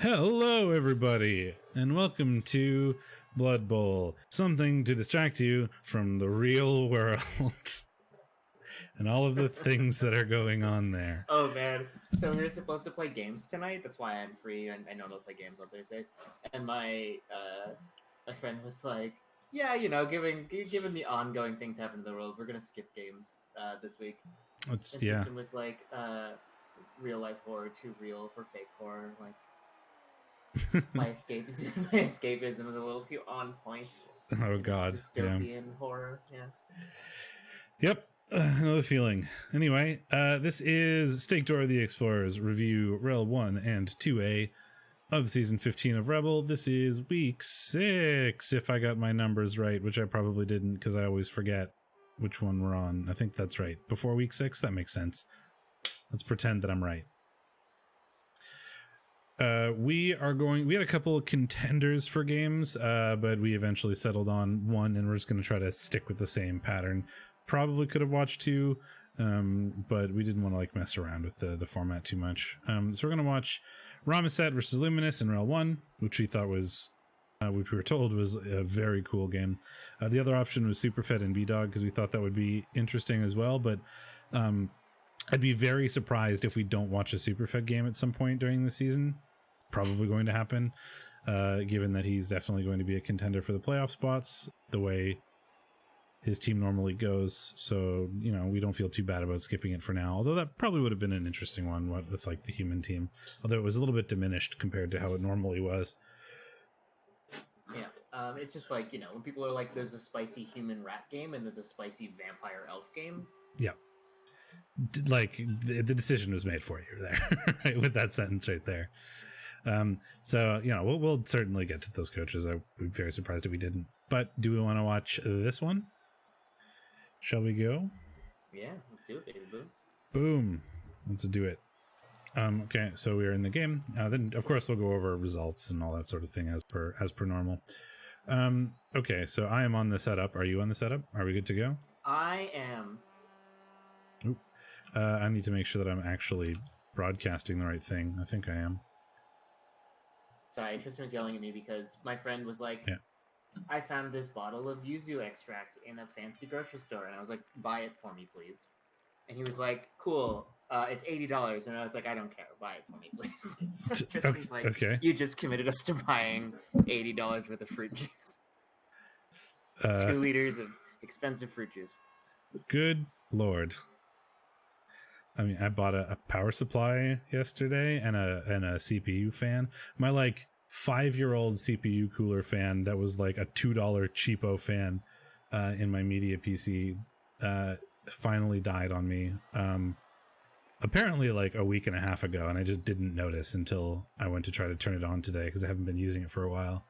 Hello, everybody, and welcome to Blood Bowl, something to distract you from the real world and all of the things that are going on there. Oh man! So we were supposed to play games tonight. That's why I'm free, and I know they'll play games on Thursdays. And my friend was like, "Yeah, you know, given the ongoing things happening in the world, we're gonna skip games this week." And Kristen was like, "Real life horror too real for fake horror." Like, my escapism was a little too on point. Oh God! Dystopian horror. Yeah. Yep. Another feeling. Anyway, this is Steakdorra the Explorers review REL 1 and 2A of season 15 of REBBL. This is week 6, if I got my numbers right, which I probably didn't because I always forget which one we're on. I think that's right. Before week 6, that makes sense. Let's pretend that I'm right. We had a couple of contenders for games, but we eventually settled on one, and we're just going to try to stick with the same pattern. Probably could have watched 2, but we didn't want to like mess around with the format too much. So we're going to watch Ramazet versus Luminous in REL 1, which we thought was, which we were told was a very cool game. The other option was Superfed and B-Dog, because we thought that would be interesting as well, but I'd be very surprised if we don't watch a Superfed game at some point during the season. Probably going to happen, given that he's definitely going to be a contender for the playoff spots, the way his team normally goes. So, you know, we don't feel too bad about skipping it for now, although that probably would have been an interesting one with like the human team, although it was a little bit diminished compared to how it normally was. Yeah, it's just like, you know, when people are like, there's a spicy human rat game and there's a spicy vampire elf game. Yeah. Like, the decision was made for you there, right? With that sentence right there. So, you know, we'll certainly get to those coaches. I'd be very surprised if we didn't. But do we want to watch this one? Shall we go? Yeah, let's do it, baby. Boom. Let's do it. Okay, so we are in the game. Then, of course, we'll go over results and all that sort of thing as per normal. Okay, so I am on the setup. Are you on the setup? Are we good to go? I am. Oop. I need to make sure that I'm actually broadcasting the right thing. I think I am. Sorry, Tristan was yelling at me because my friend was like, yeah. I found this bottle of yuzu extract in a fancy grocery store. And I was like, buy it for me, please. And he was like, cool, it's $80. And I was like, I don't care. Buy it for me, please. So Tristan's like, okay. You just committed us to buying $80 worth of fruit juice. 2 liters of expensive fruit juice. Good Lord. I mean, I bought a power supply yesterday and a CPU fan. My like 5-year-old CPU cooler fan that was like a $2 cheapo fan in my media PC finally died on me. Apparently like a week and a half ago, and I just didn't notice until I went to try to turn it on today because I haven't been using it for a while.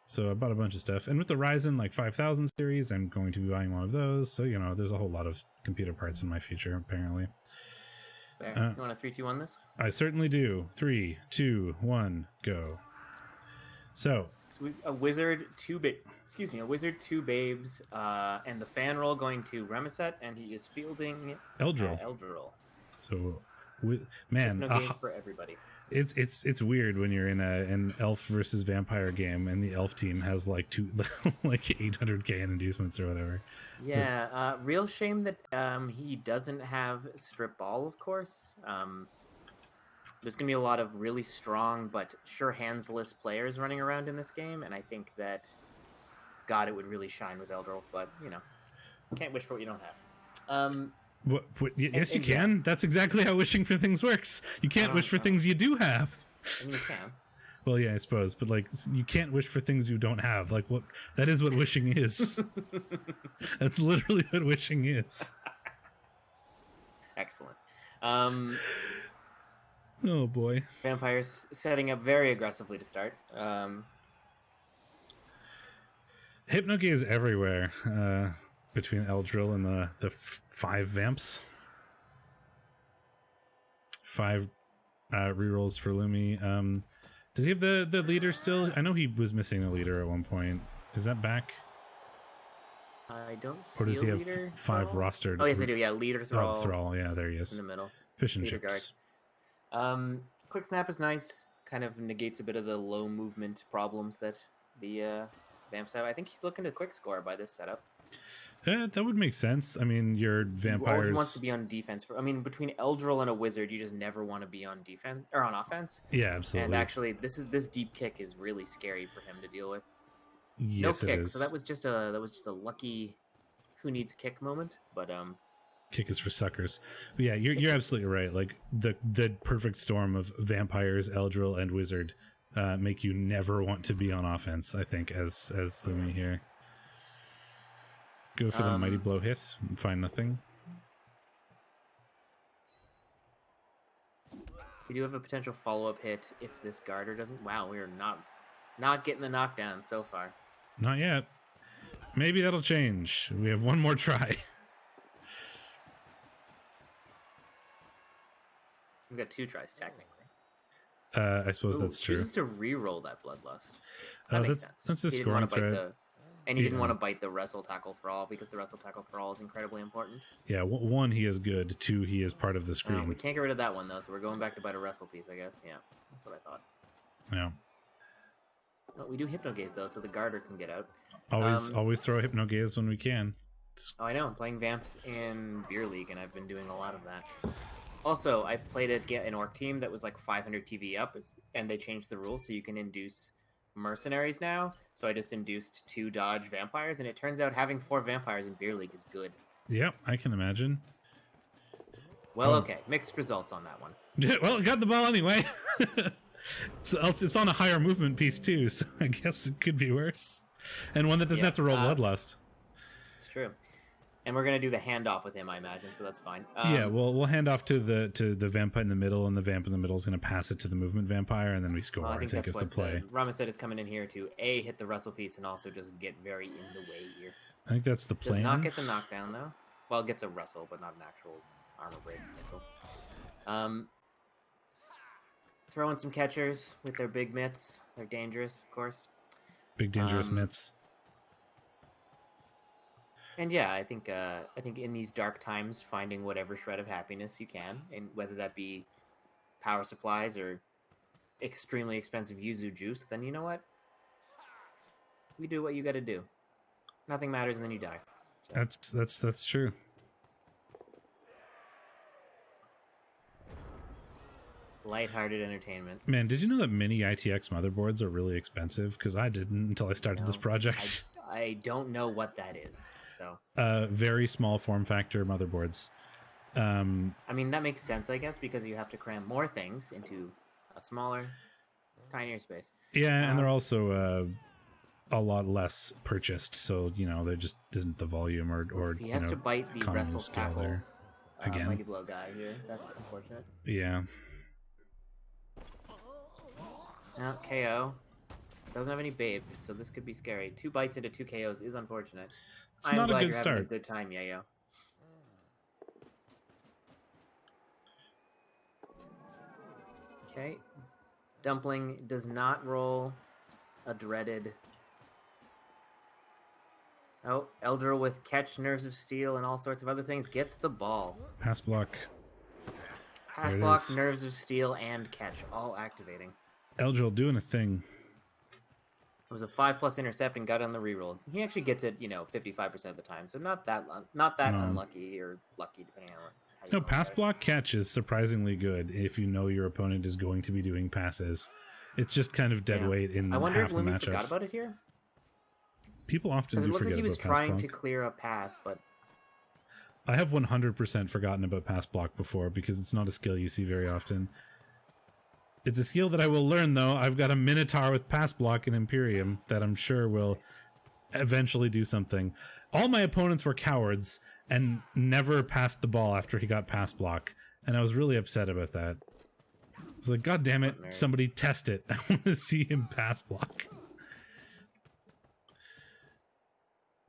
So I bought a bunch of stuff, and with the Ryzen like 5000 series, I'm going to be buying one of those. So, you know, there's a whole lot of computer parts in my future, apparently. You want a 3, 2, 1 this? I certainly do. 3, 2, 1, go. So a wizard, 2 babes, and the fan roll going to Ramazet, and he is fielding Eldril. So, man, no games for everybody. It's weird when you're in an elf versus vampire game and the elf team has like 800k in inducements or whatever. Yeah, real shame that he doesn't have strip ball, of course. There's gonna be a lot of really strong but sure handsless players running around in this game, and I think that God, it would really shine with Eldril, but you know, can't wish for what you don't have. Yes, you can. Yeah. That's exactly how wishing for things works. You can't wish for things you do have. I mean, you can. Well, yeah, I suppose, but like, you can't wish for things you don't have. Like, what? That is what wishing is. That's literally what wishing is. Excellent. Oh boy. Vampires setting up very aggressively to start. Hypnogaze is everywhere. Between Eldril and the 5 vamps. 5 rerolls for Lumi. Does he have the leader still? I know he was missing the leader at one point. Is that back? I don't see Or does he have leader 5 rostered? Oh, yes, I do. Yeah, leader Thrall. Oh, Thrall. Yeah, there he is. In the middle. Fish and chips. Quick snap is nice. kind of negates a bit of the low movement problems that the vamps have. I think he's looking to quick score by this setup. That would make sense. I mean, your vampires. He wants to be on defense. I mean, between Eldril and a wizard, you just never want to be on defense or on offense. Yeah, absolutely. And actually, this deep kick is really scary for him to deal with. Yes, no kick, it is. so that was just a lucky who needs a kick moment. But kick is for suckers. But yeah, you're absolutely right. Like the perfect storm of vampires, Eldril, and wizard make you never want to be on offense. I think as Lumi here. Go for the mighty blow hiss and find nothing. We do have a potential follow-up hit if this Garter doesn't. Wow, we are not getting the knockdown so far. Not yet. Maybe that'll change. We have one more try. We've got 2 tries technically. I suppose that's true. Chooses to re-roll that bloodlust. That makes sense. That's a scoring threat. And he didn't want to bite the wrestle tackle thrall because the wrestle tackle thrall is incredibly important. Yeah, 1, he is good. 2, he is part of the screen. We can't get rid of that one though, so we're going back to bite a wrestle piece, I guess. Yeah, that's what I thought. Yeah. Well, we do hypnogaze though, so the Garter can get out. Always throw a hypnogaze when we can. Oh, I know. I'm playing Vamps in Beer League, and I've been doing a lot of that. Also, I played an orc team that was like 500 TV up, and they changed the rules so you can induce mercenaries now. So I just induced 2 dodge vampires, and it turns out having 4 vampires in Beer League is good. Yep, I can imagine. Well, okay. Mixed results on that one. Well, it got the ball anyway. It's on a higher movement piece too, so I guess it could be worse. And one that doesn't have to roll bloodlust. It's true. And we're gonna do the handoff with him, I imagine, so that's fine. Yeah, we'll hand off to the vampire in the middle, and the vamp in the middle is gonna pass it to the movement vampire, and then we score. I think is the play. Ramaset is coming in here to hit the wrestle piece and also just get very in the way here. I think that's the plan. Does not get the knockdown though. Well, it gets a wrestle, but not an actual armor break. Throw in some catchers with their big mitts. They're dangerous, of course. Big dangerous mitts. And yeah, I think in these dark times, finding whatever shred of happiness you can, and whether that be power supplies or extremely expensive yuzu juice, then you know what? We do what you got to do. Nothing matters, and then you die. So. That's true. Lighthearted entertainment. Man, did you know that mini ITX motherboards are really expensive? Because I didn't until I started this project. I don't know what that is. So very small form factor motherboards. I mean, that makes sense, I guess, because you have to cram more things into a smaller, tinier space. Yeah, and they're also a lot less purchased, so there just isn't the volume or he has to bite the wrestle tackle there. Again, mighty blow guy here. That's unfortunate. Yeah. Now KO doesn't have any babes, so this could be scary. 2 bites into 2 KOs is unfortunate. It's not a good start. Having a good time, Yayo. Okay. Dumpling does not roll a dreaded. Oh, Eldril with catch, nerves of steel, and all sorts of other things gets the ball. Pass block. Pass block, nerves of steel, and catch all activating. Eldril doing a thing. It was a 5+ intercept and got on the reroll. He actually gets it, 55% of the time, so not that unlucky or lucky depending on how you. No, pass block catch is surprisingly good if you know your opponent is going to be doing passes. It's just kind of dead weight in half the matchups. I wonder if Lumi forgot about it here. People often do forget about pass block. It looks like he was trying to clear a path, but I have 100% forgotten about pass block before because it's not a skill you see very often. It's a skill that I will learn, though. I've got a Minotaur with pass block and Imperium that I'm sure will eventually do something. All my opponents were cowards and never passed the ball after he got pass block, and I was really upset about that. I was like, God damn it, somebody test it. I want to see him pass block.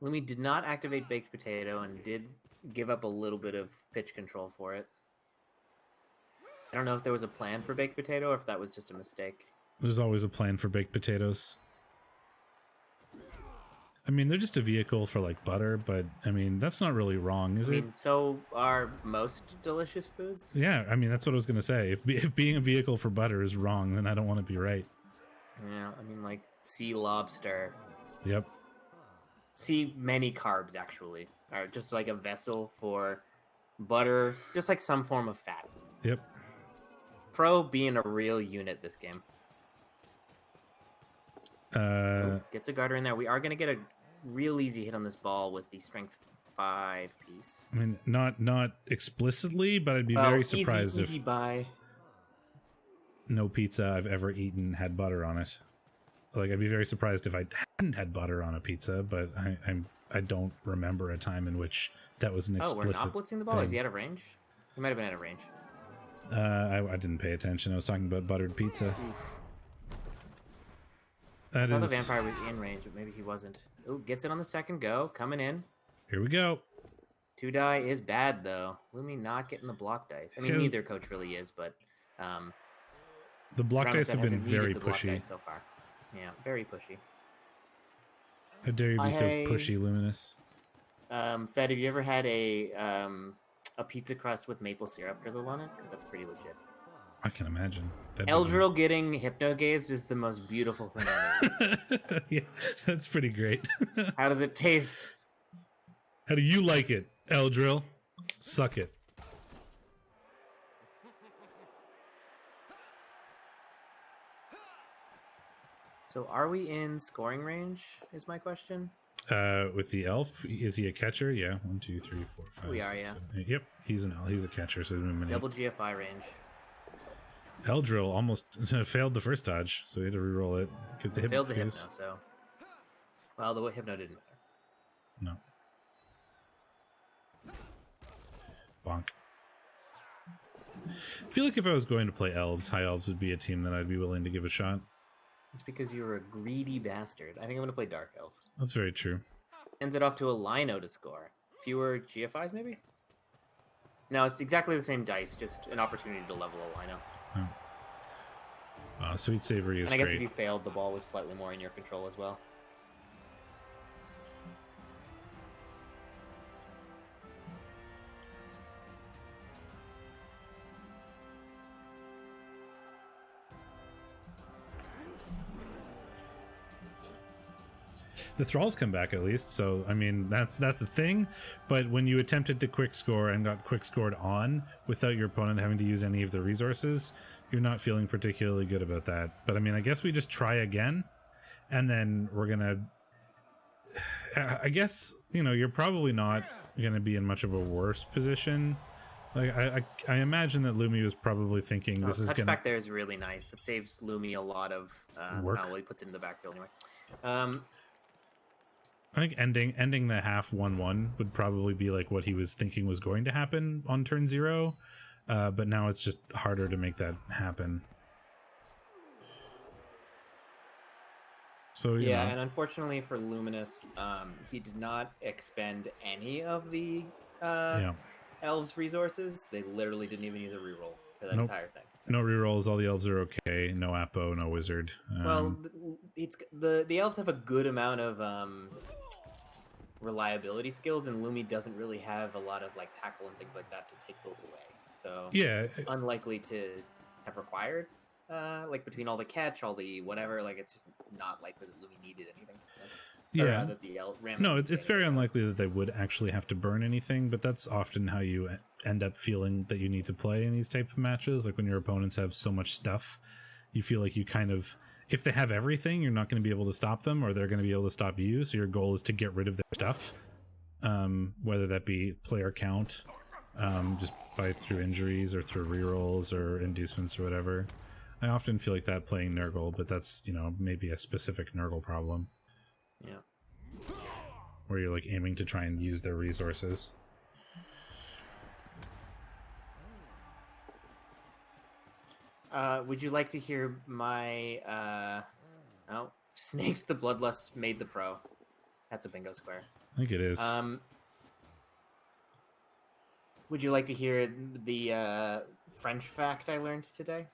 Lumi did not activate Baked Potato and did give up a little bit of pitch control for it. I don't know if there was a plan for Baked Potato or if that was just a mistake. There's always a plan for baked potatoes. I mean, they're just a vehicle for like butter, but I mean, that's not really wrong, is I it? mean, so are most delicious foods. Yeah, I mean, that's what I was gonna say. If being a vehicle for butter is wrong, then I don't want to be right. Yeah, I mean, like sea lobster. Yep. See, many carbs actually are just like a vessel for butter, just like some form of fat. Yep. Pro being a real unit this game. Gets a garter in there. We are going to get a real easy hit on this ball with the strength 5 piece. I mean, not explicitly, but I'd be very surprised easy if buy. no pizza I've ever eaten had butter on it. Like, I'd be very surprised if I hadn't had butter on a pizza, but I don't remember a time in which that was an explicit. Oh, we're not blitzing the ball. thing. Is he out of range? He might have been out of range. I didn't pay attention. I was talking about buttered pizza. Oof. That I thought the is. vampire was in range, but maybe he wasn't. Oh, gets it on the second go. Coming in. Here we go. 2 die is bad, though. Lumi not getting the block dice. I mean, Yeah. neither coach really is, but... The block dice have been hasn't needed very the block pushy. dice so far. Yeah, very pushy. How dare you be so I- pushy, Luminous? Fed, have you ever had a pizza crust with maple syrup drizzled on it? Because that's pretty legit. I can imagine. Eldril getting hypno-gazed is the most beautiful thing ever. Yeah, that's pretty great. How does it taste? How do you like it, Eldril? Suck it. So are we in scoring range, is my question? With the elf, is he a catcher? Yeah. 1, 2, 3, 4, 5. We are, 6, yeah. 7, 8. Yep, he's an elf. He's a catcher, so he's been Double GFI range. Eldril almost failed the first dodge, so he had to reroll it. Get the Failed the hypno, hypno. so... Well, the hypno didn't matter. No. Bonk. I feel like if I was going to play elves, high elves would be a team that I'd be willing to give a shot. It's because you were a greedy bastard. I think I'm going to play Dark Elves. That's very true. Sends it off to a Lino to score. Fewer GFIs, maybe? No, it's exactly the same dice, just an opportunity to level a Lino. Sweet Savory is And I guess great. if you failed, the ball was slightly more in your control as well. The Thralls come back at least, so I mean that's a thing. But when you attempted to quick score and got quick scored on without your opponent having to use any of the resources, you're not feeling particularly good about that. But I mean, I guess we just try again, and then we're gonna. I guess you're probably not gonna be in much of a worse position. Like I imagine that Lumi was probably thinking this is touch gonna. back there is really nice. That saves Lumi a lot of Work. well, he puts it in the backfield anyway. I think ending the half 1-1 would probably be like what he was thinking was going to happen on turn 0, but now it's just harder to make that happen. So yeah, and unfortunately for Luminous, he did not expend any of the elves' resources. They literally didn't even use a reroll for that entire thing. So. No rerolls. All the elves are okay. No Apo, no wizard. Well, it's the elves have a good amount of reliability skills, and Lumi doesn't really have a lot of like tackle and things like that to take those away. So yeah, it's unlikely to have required. Like between all the catch, all the whatever, like it's just not likely that Lumi needed anything. Yeah. That the Ram No, it's very unlikely that they would actually have to burn anything, but that's often how you end up feeling that you need to play in these type of matches. Like when your opponents have so much stuff, you feel like you kind of, if they have everything, you're not going to be able to stop them, or they're going to be able to stop you. So your goal is to get rid of their stuff, whether that be player count, just through injuries or through rerolls or inducements or whatever. I often feel like that playing Nurgle, but that's, maybe a specific Nurgle problem. Yeah. Where you're like aiming to try and use their resources. Would you like to hear my Snaked the Bloodlust made the pro? That's a bingo square. I think it is. Would you like to hear the French fact I learned today?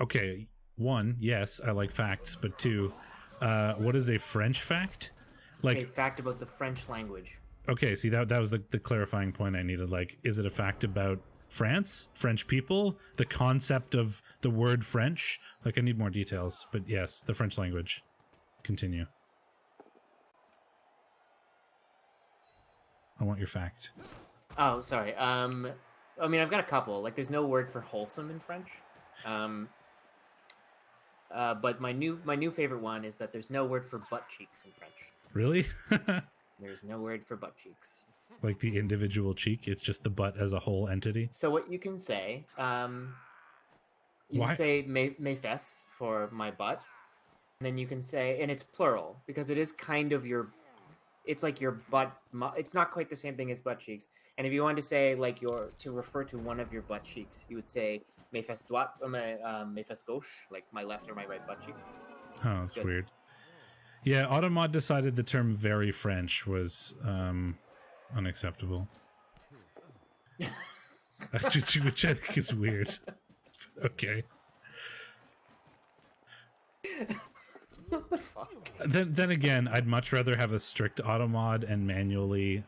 Okay. 1, yes, I like facts, but 2, What is a French fact? Like A fact about the French language. Okay, see that was the clarifying point I needed. Like, is it a fact about France, French people, the concept of the word French? Like, I need more details. But yes, the French language. Continue. I want your fact. Oh, sorry. I mean, I've got a couple. Like, there's no word for wholesome in French. But my new favorite one is that there's no word for butt cheeks in French. Really? There's no word for butt cheeks. Like the individual cheek? It's just the butt as a whole entity? So what you can say, you Why? can say mes fesses for my butt, and then you can say, and it's plural because it is kind of your, it's like your butt. It's not quite the same thing as butt cheeks. And if you wanted to say like to refer to one of your butt cheeks, you would say mes fesses droite or mes fesses gauche, like my left or my right butt cheek. Oh, that's weird. Yeah, Automod decided the term very French was unacceptable. Which I think is weird. Okay. What the fuck? Then again, I'd much rather have a strict Automod and manually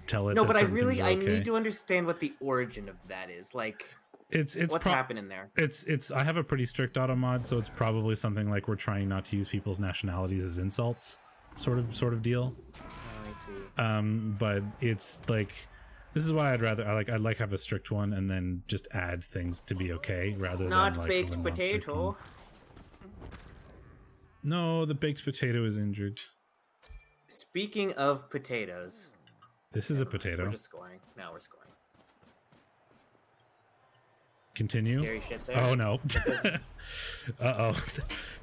tell it. No, that but I certain really things are I okay. need to understand what the origin of that is. Like, It's what's happening there? It's I have a pretty strict Automod, so it's probably something like we're trying not to use people's nationalities as insults, sort of deal. Oh, I see. But it's like, this is why I'd like have a strict one and then just add things to be okay rather Not than like baked a non-strict potato. one. No, the baked potato is injured. Speaking of potatoes, This is a potato. we're just scoring. Now we're scoring. Continue. Scary shit there. Oh no. Uh-oh.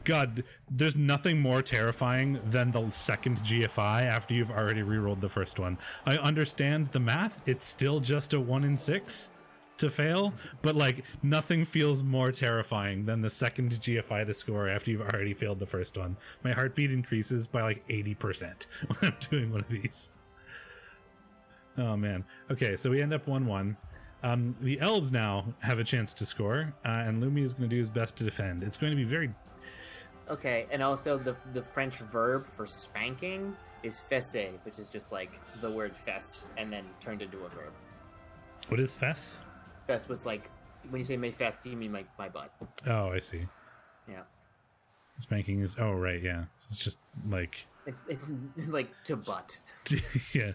God, there's nothing more terrifying than the second GFI after you've already rerolled the first one. I understand the math. It's still just a 1 in 6 to fail, but like nothing feels more terrifying than the second GFI to score after you've already failed the first one. My heartbeat increases by like 80% when I'm doing one of these. Oh man. Okay, so we end up 1-1. The elves now have a chance to score, and Lumi is going to do his best to defend. It's going to be very... Okay, and also the French verb for spanking is fesse, which is just like the word fesse and then turned into a verb. What is fess? Fesse was like, when you say mes fesses, you mean my butt. Oh, I see. Yeah. Spanking is... Oh, right, yeah. So it's just like... It's like to butt. Yeah.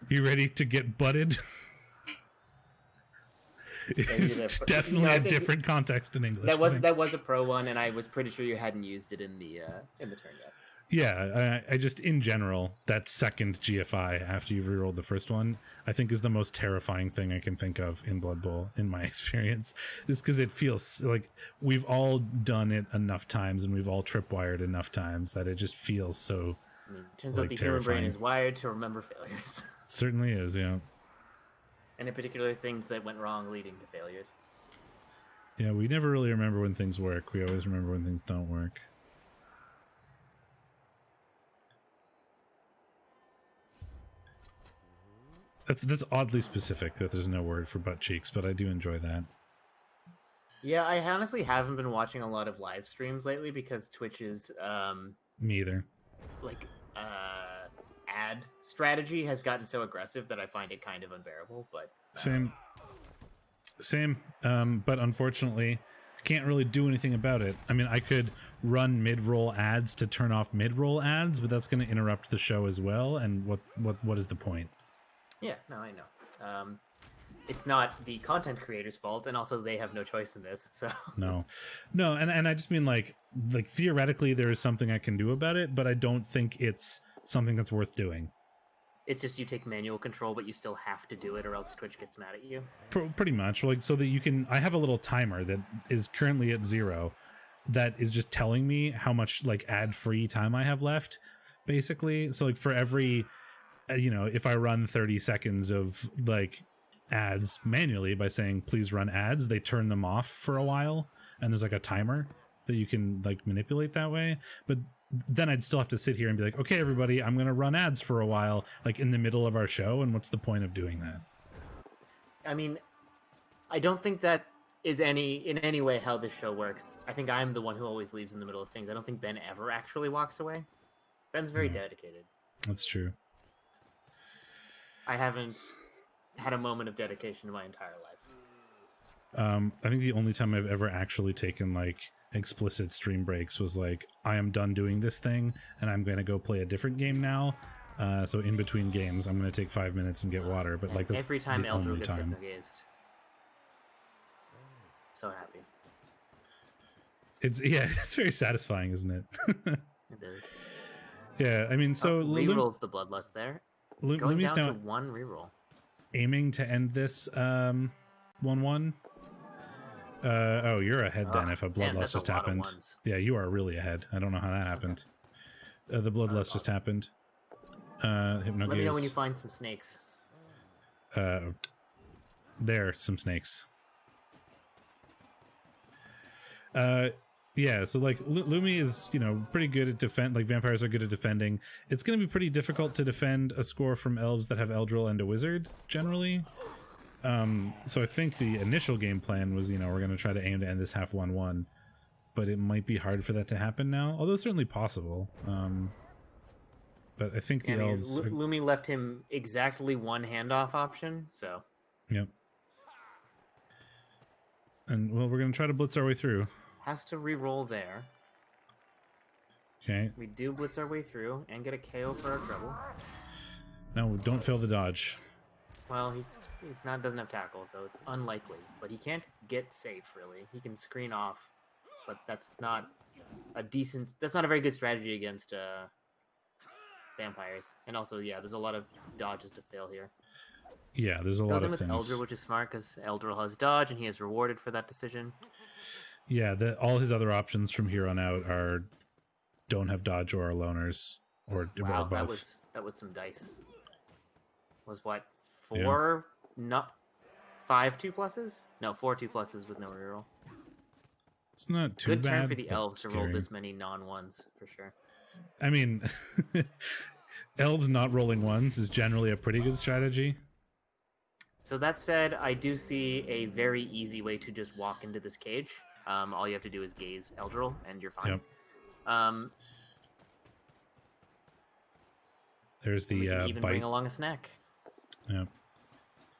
You ready to get butted? It's definitely a different context in English. That was a pro one, and I was pretty sure you hadn't used it in the turn yet. Yeah, I just in general, that second GFI after you've rerolled the first one, I think is the most terrifying thing I can think of in Blood Bowl in my experience. Just because it feels like we've all done it enough times and we've all tripwired enough times that it just feels so. I mean, turns out the human brain is wired to remember failures. It certainly is, yeah. And in particular, things that went wrong leading to failures. Yeah, we never really remember when things work. We always remember when things don't work. That's oddly specific that there's no word for butt cheeks, but I do enjoy that. Yeah, I honestly haven't been watching a lot of live streams lately because Twitch's Me either. Ad strategy has gotten so aggressive that I find it kind of unbearable. But Same. But unfortunately, I can't really do anything about it. I mean, I could run mid-roll ads to turn off mid-roll ads, but that's going to interrupt the show as well. And what is the point? yeah, no, I know. It's not the content creator's fault, and also they have no choice in this. So No, and I just mean like theoretically there is something I can do about it, but I don't think it's something that's worth doing. it's just you take manual control, but you still have to do it, or else Twitch gets mad at you. Pretty much, like, so that you can. I have a little timer that is currently at 0, that is just telling me how much like ad-free time I have left, basically. So like for every, if I run 30 seconds of like ads manually by saying please run ads, they turn them off for a while, and there's like a timer that you can like manipulate that way. But then I'd still have to sit here and be like, okay, everybody, I'm gonna run ads for a while, like in the middle of our show, and what's the point of doing that? I mean, I don't think that is in any way how this show works. I think I'm the one who always leaves in the middle of things. I don't think Ben ever actually walks away. Ben's very dedicated. That's true. I haven't had a moment of dedication in my entire life. I think the only time I've ever actually taken like explicit stream breaks was like, I am done doing this thing and I'm going to go play a different game now. So in between games, I'm going to take 5 minutes and get water. But like that's every time the Eldro only gets time. hypnogazed. So happy. It's very satisfying, isn't it? It is. Yeah, I mean, so rerolls the bloodlust there. Going Lumi's down now to 1 reroll. aiming to end this 1-1. Oh, you're ahead then. If a bloodlust just happened, yeah, you are really ahead. I don't know how that happened. The bloodlust just happened. Hypnogaze. Let me know when you find some snakes. There, some snakes. Yeah, so like Lumi is, pretty good at defend. Like vampires are good at defending. It's going to be pretty difficult to defend a score from elves that have Eldril and a wizard generally. So I think the initial game plan was, we're going to try to aim to end this half 1-1, but it might be hard for that to happen now. Although it's certainly possible. But I think the elves. Lumi left him exactly 1 handoff option, so. Yep. And well, we're going to try to blitz our way through. Has to re-roll there. Okay. We do blitz our way through and get a KO for our trouble. No, don't fail the dodge. Well, he's doesn't have tackle, so it's unlikely. But he can't get safe really. He can screen off, but that's not a very good strategy against vampires. And also, yeah, there's a lot of dodges to fail here. Yeah, there's a lot of with things. Eldril, which is smart because Eldril has dodge, and he is rewarded for that decision. Yeah, all his other options from here on out don't have dodge or are loners or both. That was some dice. Was what 4? Yeah. Not 5 2+s? No, 4 2+s with no reroll. It's not too good bad. Good turn for the elves to roll this many non-1s for sure. I mean, elves not rolling 1s is generally a pretty good strategy. So that said, I do see a very easy way to just walk into this cage. All you have to do is gaze Eldril, and you're fine. Yep. There's the we can even bite. Bring along a snack. Yep.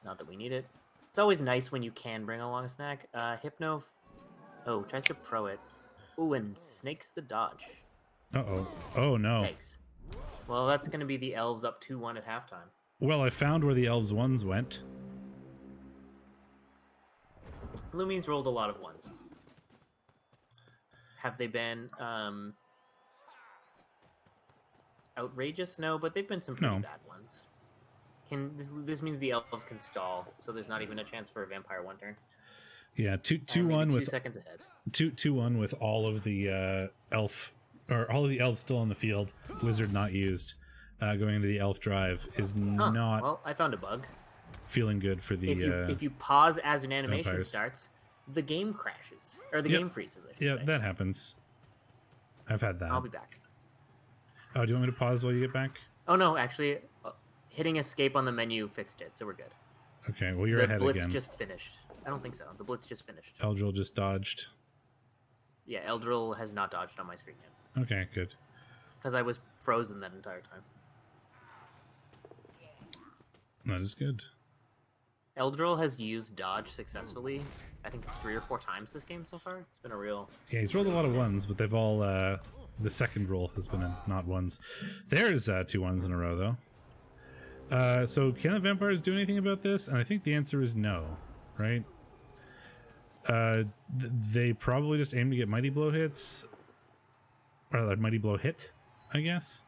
Not that we need it. It's always nice when you can bring along a snack. Hypno. Oh, tries to pro it. Ooh, and snakes the dodge. Uh-oh. Oh, no. Thanks. Well, that's going to be the elves up 2-1 at halftime. Well, I found where the elves' 1s went. Lumi's rolled a lot of 1s. Have they been outrageous? No, but they've been some pretty bad ones. This means the elves can stall, so there's not even a chance for a vampire 1 turn. Yeah, 2-1 with 2 seconds ahead. 2-1 with all of the all of the elves still on the field, wizard not used. Going into the elf drive is not. Well, I found a bug. Feeling good for the. If you pause as an animation vampires. Starts, the game crashes or the game freezes. I should say. That happens. I've had that. I'll be back. Oh, do you want me to pause while you get back? Oh no, actually, hitting escape on the menu fixed it, so we're good. Okay, well you're ahead again. The blitz again. just finished. I don't think so. The blitz just finished. Eldril just dodged. Yeah, Eldril has not dodged on my screen yet. Okay, good. Because I was frozen that entire time. That is good. Eldril has used dodge successfully, I think 3 or 4 times this game so far. It's been a real... Yeah, he's rolled a lot of 1s, but they've all... the second roll has been not 1s. There's 2 1s in a row, though. So can the vampires do anything about this? And I think the answer is no, right? They probably just aim to get Mighty Blow hits. Or like Mighty Blow hit, I guess.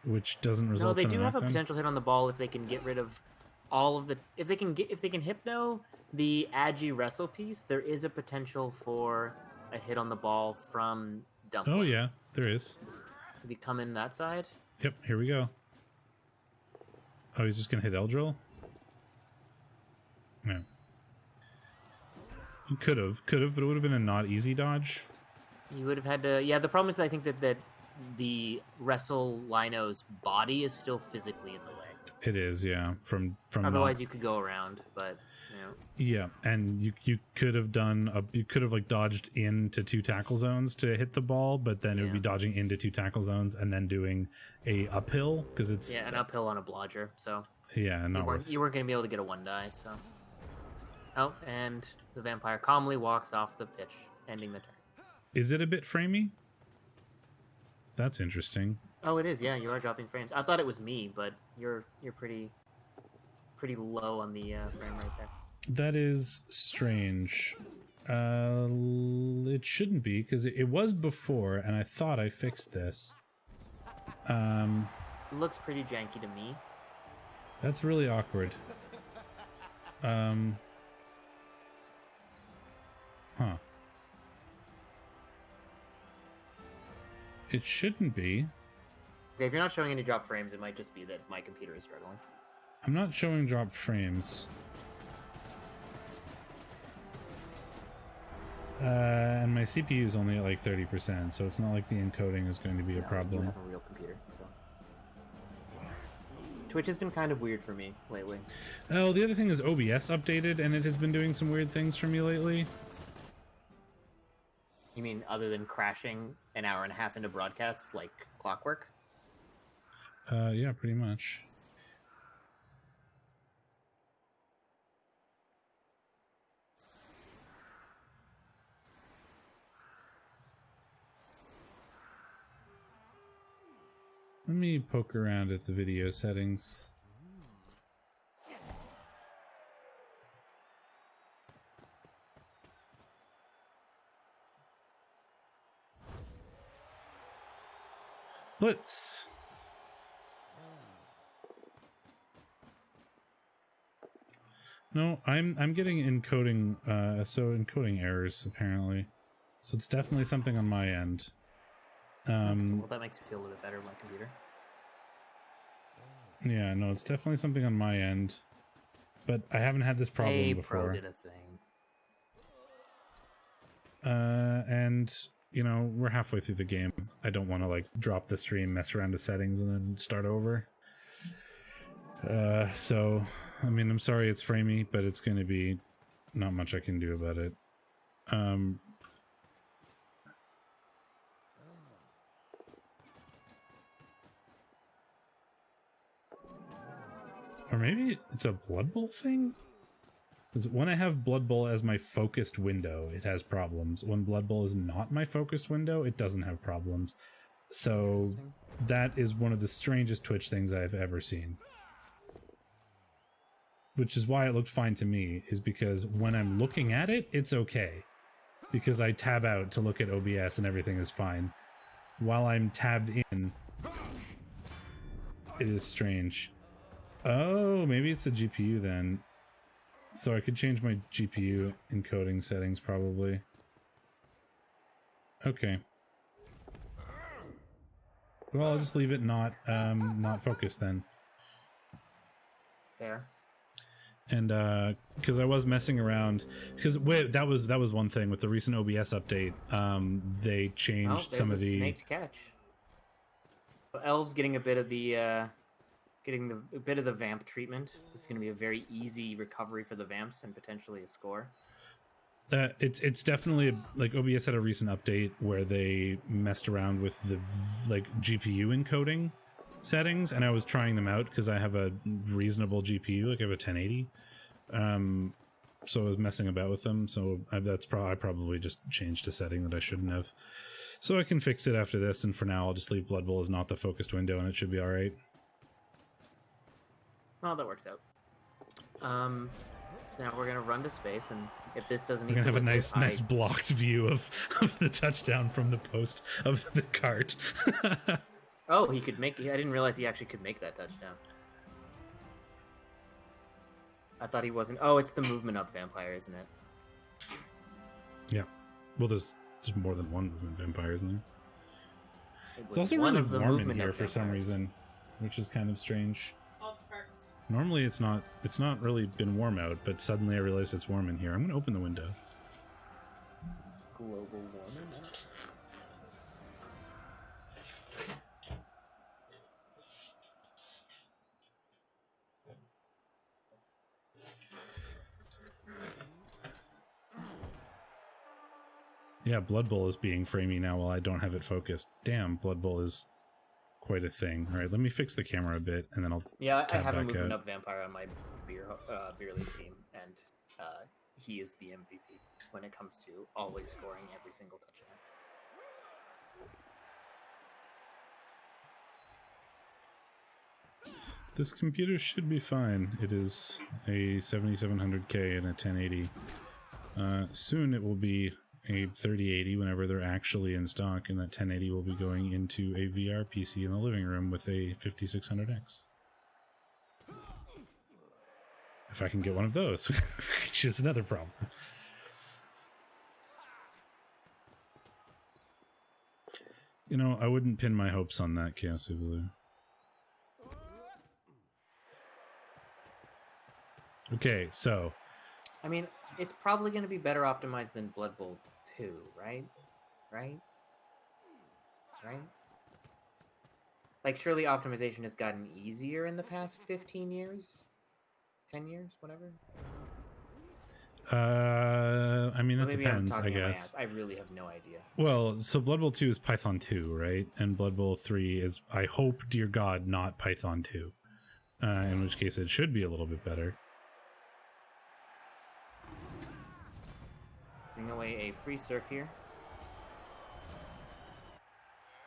Which doesn't result in No, they do have a knockdown. potential hit on the ball if they can get rid of all of the... If they can hypno the Agi wrestle piece, there is a potential for a hit on the ball from Dumpling. Oh, yeah, there is. If you come in that side. Yep, here we go. Oh, he's just going to hit Eldril? No. He could have, but it would have been a not easy dodge. You would have had to... Yeah, the problem is that I think that the Wrestle Lino's body is still physically in the way. It is, yeah. From Otherwise, you could go around, but you know. Yeah, and you could have like dodged into 2 tackle zones to hit the ball, but then it would be dodging into 2 tackle zones and then doing a uphill because it's an uphill on a blodger. So yeah, you weren't going to be able to get a 1 die. So and the vampire calmly walks off the pitch, ending the turn. Is it a bit framey? That's interesting. Oh, it is. Yeah, you are dropping frames. I thought it was me, but you're pretty low on the frame rate there. That is strange. It shouldn't be because it was before, and I thought I fixed this. It looks pretty janky to me. That's really awkward. Huh. It shouldn't be. Okay, if you're not showing any drop frames, it might just be that my computer is struggling. I'm not showing drop frames. And my CPU is only at like 30%, so it's not like the encoding is going to be a problem. You have a real computer, so. Twitch has been kind of weird for me lately. Oh, the other thing is OBS updated, and it has been doing some weird things for me lately. You mean other than crashing an hour and a half into broadcasts like clockwork? Yeah, pretty much. Let me poke around at the video settings. Blitz. No, I'm getting encoding encoding errors apparently. So it's definitely something on my end. Well, that makes me feel a little bit better on my computer. Yeah, no, it's definitely something on my end. But I haven't had this problem before. Pro did a thing. And you know, we're halfway through the game. I don't want to like drop the stream, mess around with settings, and then start over. So I mean, I'm sorry it's framey, but it's going to be not much I can do about it. Or maybe it's a Blood Bowl thing? Because when I have Blood Bowl as my focused window, it has problems. When Blood Bowl is not my focused window, it doesn't have problems. So that is one of the strangest Twitch things I've ever seen. Which is why it looked fine to me, is because when I'm looking at it, it's okay. Because I tab out to look at OBS and everything is fine. While I'm tabbed in, it is strange. Oh, maybe it's the GPU then. So I could change my GPU encoding settings probably. Okay. Well, I'll just leave it not focused then. Fair. And because I was messing around, because wait, that was one thing with the recent OBS update. They changed some of the snake to catch. So Elves getting a bit of the vamp treatment. This is going to be a very easy recovery for the vamps and potentially a score. It's definitely like OBS had a recent update where they messed around with the like GPU encoding settings, and I was trying them out because I have a reasonable GPU, like I have a 1080. So I was messing about with them. So I probably just changed a setting that I shouldn't have. So I can fix it after this, and for now I'll just leave Blood Bowl as not the focused window, and it should be all right. Well, that works out. So now we're gonna run to space, and if this doesn't, we're gonna have a nice blocked view of the touchdown from the post of the cart. Oh, he could make. I didn't realize he actually could make that touchdown. I thought he wasn't. Oh, it's the movement up vampire, isn't it? Yeah. Well, there's more than one movement vampire, isn't there? It's also one really of the warm in movement here up for some vampires. reason, which is kind of strange. Normally it's not really been warm out, but suddenly I realized it's warm in here. I'm gonna open the window. Global warming. Yeah, Blood Bowl is being framey now while I don't have it focused. Damn, Blood Bowl is quite a thing. All right, let me fix the camera a bit, and then I'll Yeah, I tab have a back movement out. up vampire on my beer league team, and he is the MVP when it comes to always scoring every single touchdown. This computer should be fine. It is a 7700K and a 1080. Soon it will be a 3080 whenever they're actually in stock, and that 1080 will be going into a VR PC in the living room with a 5600X. If I can get one of those, which is another problem. You know, I wouldn't pin my hopes on that, Chaos Evolution. Okay, so... I mean, it's probably going to be better optimized than Blood Bowl 2, right? Right? Like, surely optimization has gotten easier in the past 15 years? 10 years? Whatever? I mean, Or it maybe depends, I'm I talking out my guess. ass. I really have no idea. Well, so Blood Bowl 2 is Python 2, right? And Blood Bowl 3 is, I hope, dear God, not Python 2. In which case it should be a little bit better. Bring away a free surf here.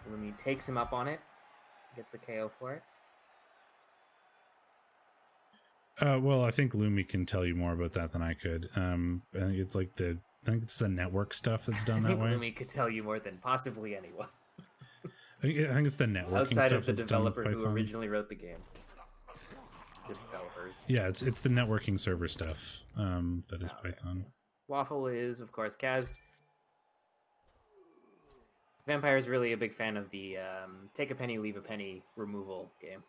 Lumi takes him up on it. Gets a KO for it. Well, I think Lumi can tell you more about that than I could. I think it's like I think it's the network stuff that's done I that think way. Lumi could tell you more than possibly anyone. I think it's the networking Outside stuff of the that's done with developer who Python. originally wrote the game. The developers. Yeah, it's the networking server stuff that is Python. Waffle is, of course, cast. Vampire is really a big fan of the take a penny, leave a penny removal game.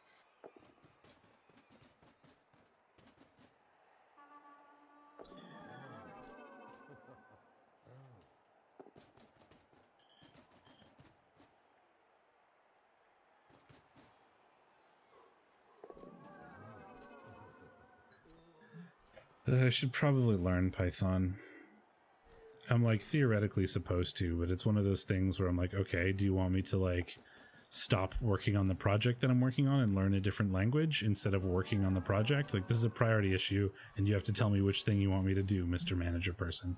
I should probably learn Python. I'm like theoretically supposed to, but it's one of those things where I'm like, okay, do you want me to like stop working on the project that I'm working on and learn a different language instead of working on the project? Like, this is a priority issue, and you have to tell me which thing you want me to do, Mr. Manager person.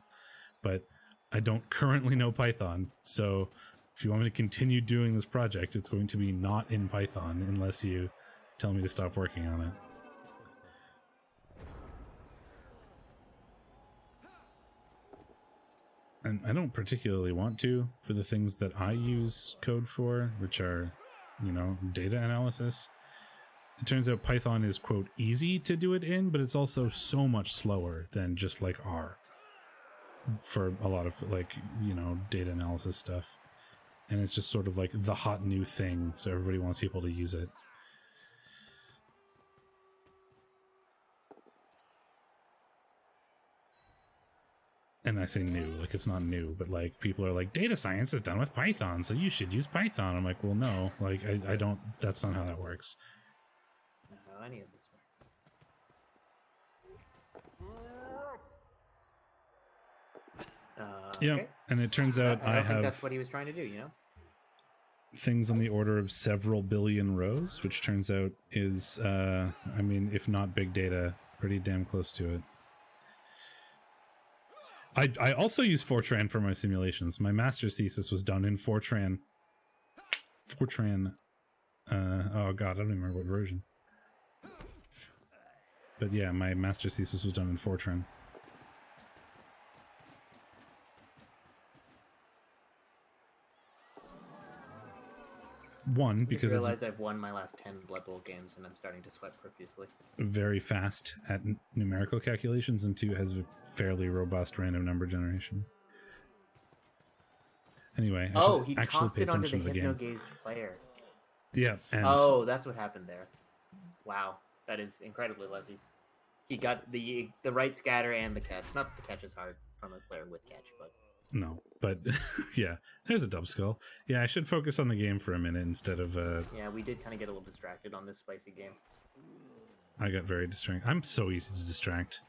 But I don't currently know Python, so if you want me to continue doing this project, it's going to be not in Python unless you tell me to stop working on it. And I don't particularly want to for the things that I use code for, which are, you know, data analysis. It turns out Python is, quote, easy to do it in, but it's also so much slower than just like R for a lot of like, you know, data analysis stuff. And it's just sort of like the hot new thing, so everybody wants people to use it. And I say new, like it's not new, but like people are like, data science is done with Python, so you should use Python. I'm like, well, no, like I don't, that's not how that works. That's not how any of this works. Yeah, okay. and it turns out I don't think have that's what he was trying to do, you know? things on the order of several billion rows, which turns out is, I mean, if not big data, pretty damn close to it. I also use Fortran for my simulations. My master's thesis was done in Fortran. Fortran. Oh god, I don't even remember what version. But yeah, my master's thesis was done in Fortran. One, because I it's realized I've won my last 10 Blood Bowl games and I'm starting to sweat profusely. very fast at numerical calculations, and two, has a fairly robust random number generation. Anyway, I he actually tossed pay it onto attention the to the game. hypno-gazed player. Yeah, and Oh, that's what happened there. Wow, that is incredibly lucky. He got the right scatter and the catch. Not that the catch is hard from a player with catch, but... no, but yeah, there's a dub skull. Yeah, I should focus on the game for a minute instead of Yeah, we did kind of get a little distracted on this spicy game. I got very distracted. I'm so easy to distract.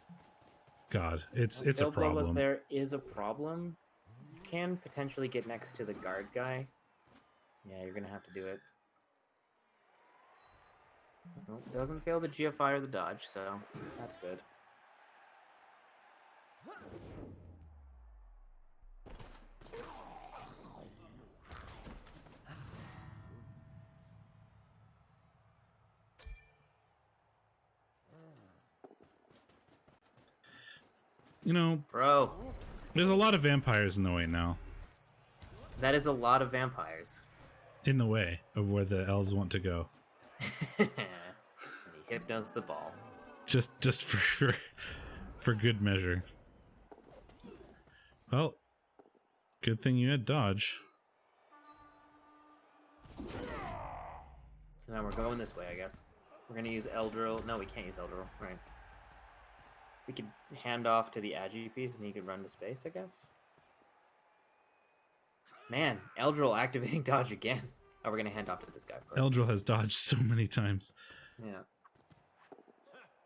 God, it's a Field goal was problem. there is a problem. can potentially get next to the guard guy. Yeah, you're gonna have to do it. Well, doesn't fail the GFI or the dodge, so that's good. You know, Bro, there's a lot of vampires in the way now. that is a lot of vampires. In the way of where the elves want to go. And he hypnos the ball. Just for good measure. Well, good thing you had dodge. So now we're going this way, I guess. We're gonna use Eldril. No, we can't use Eldril. Right. We could hand off to the Agi piece and he could run to space, I guess. Man, Eldril activating dodge again. Oh, we're gonna hand off to this guy, of course. Eldril has dodged so many times. Yeah.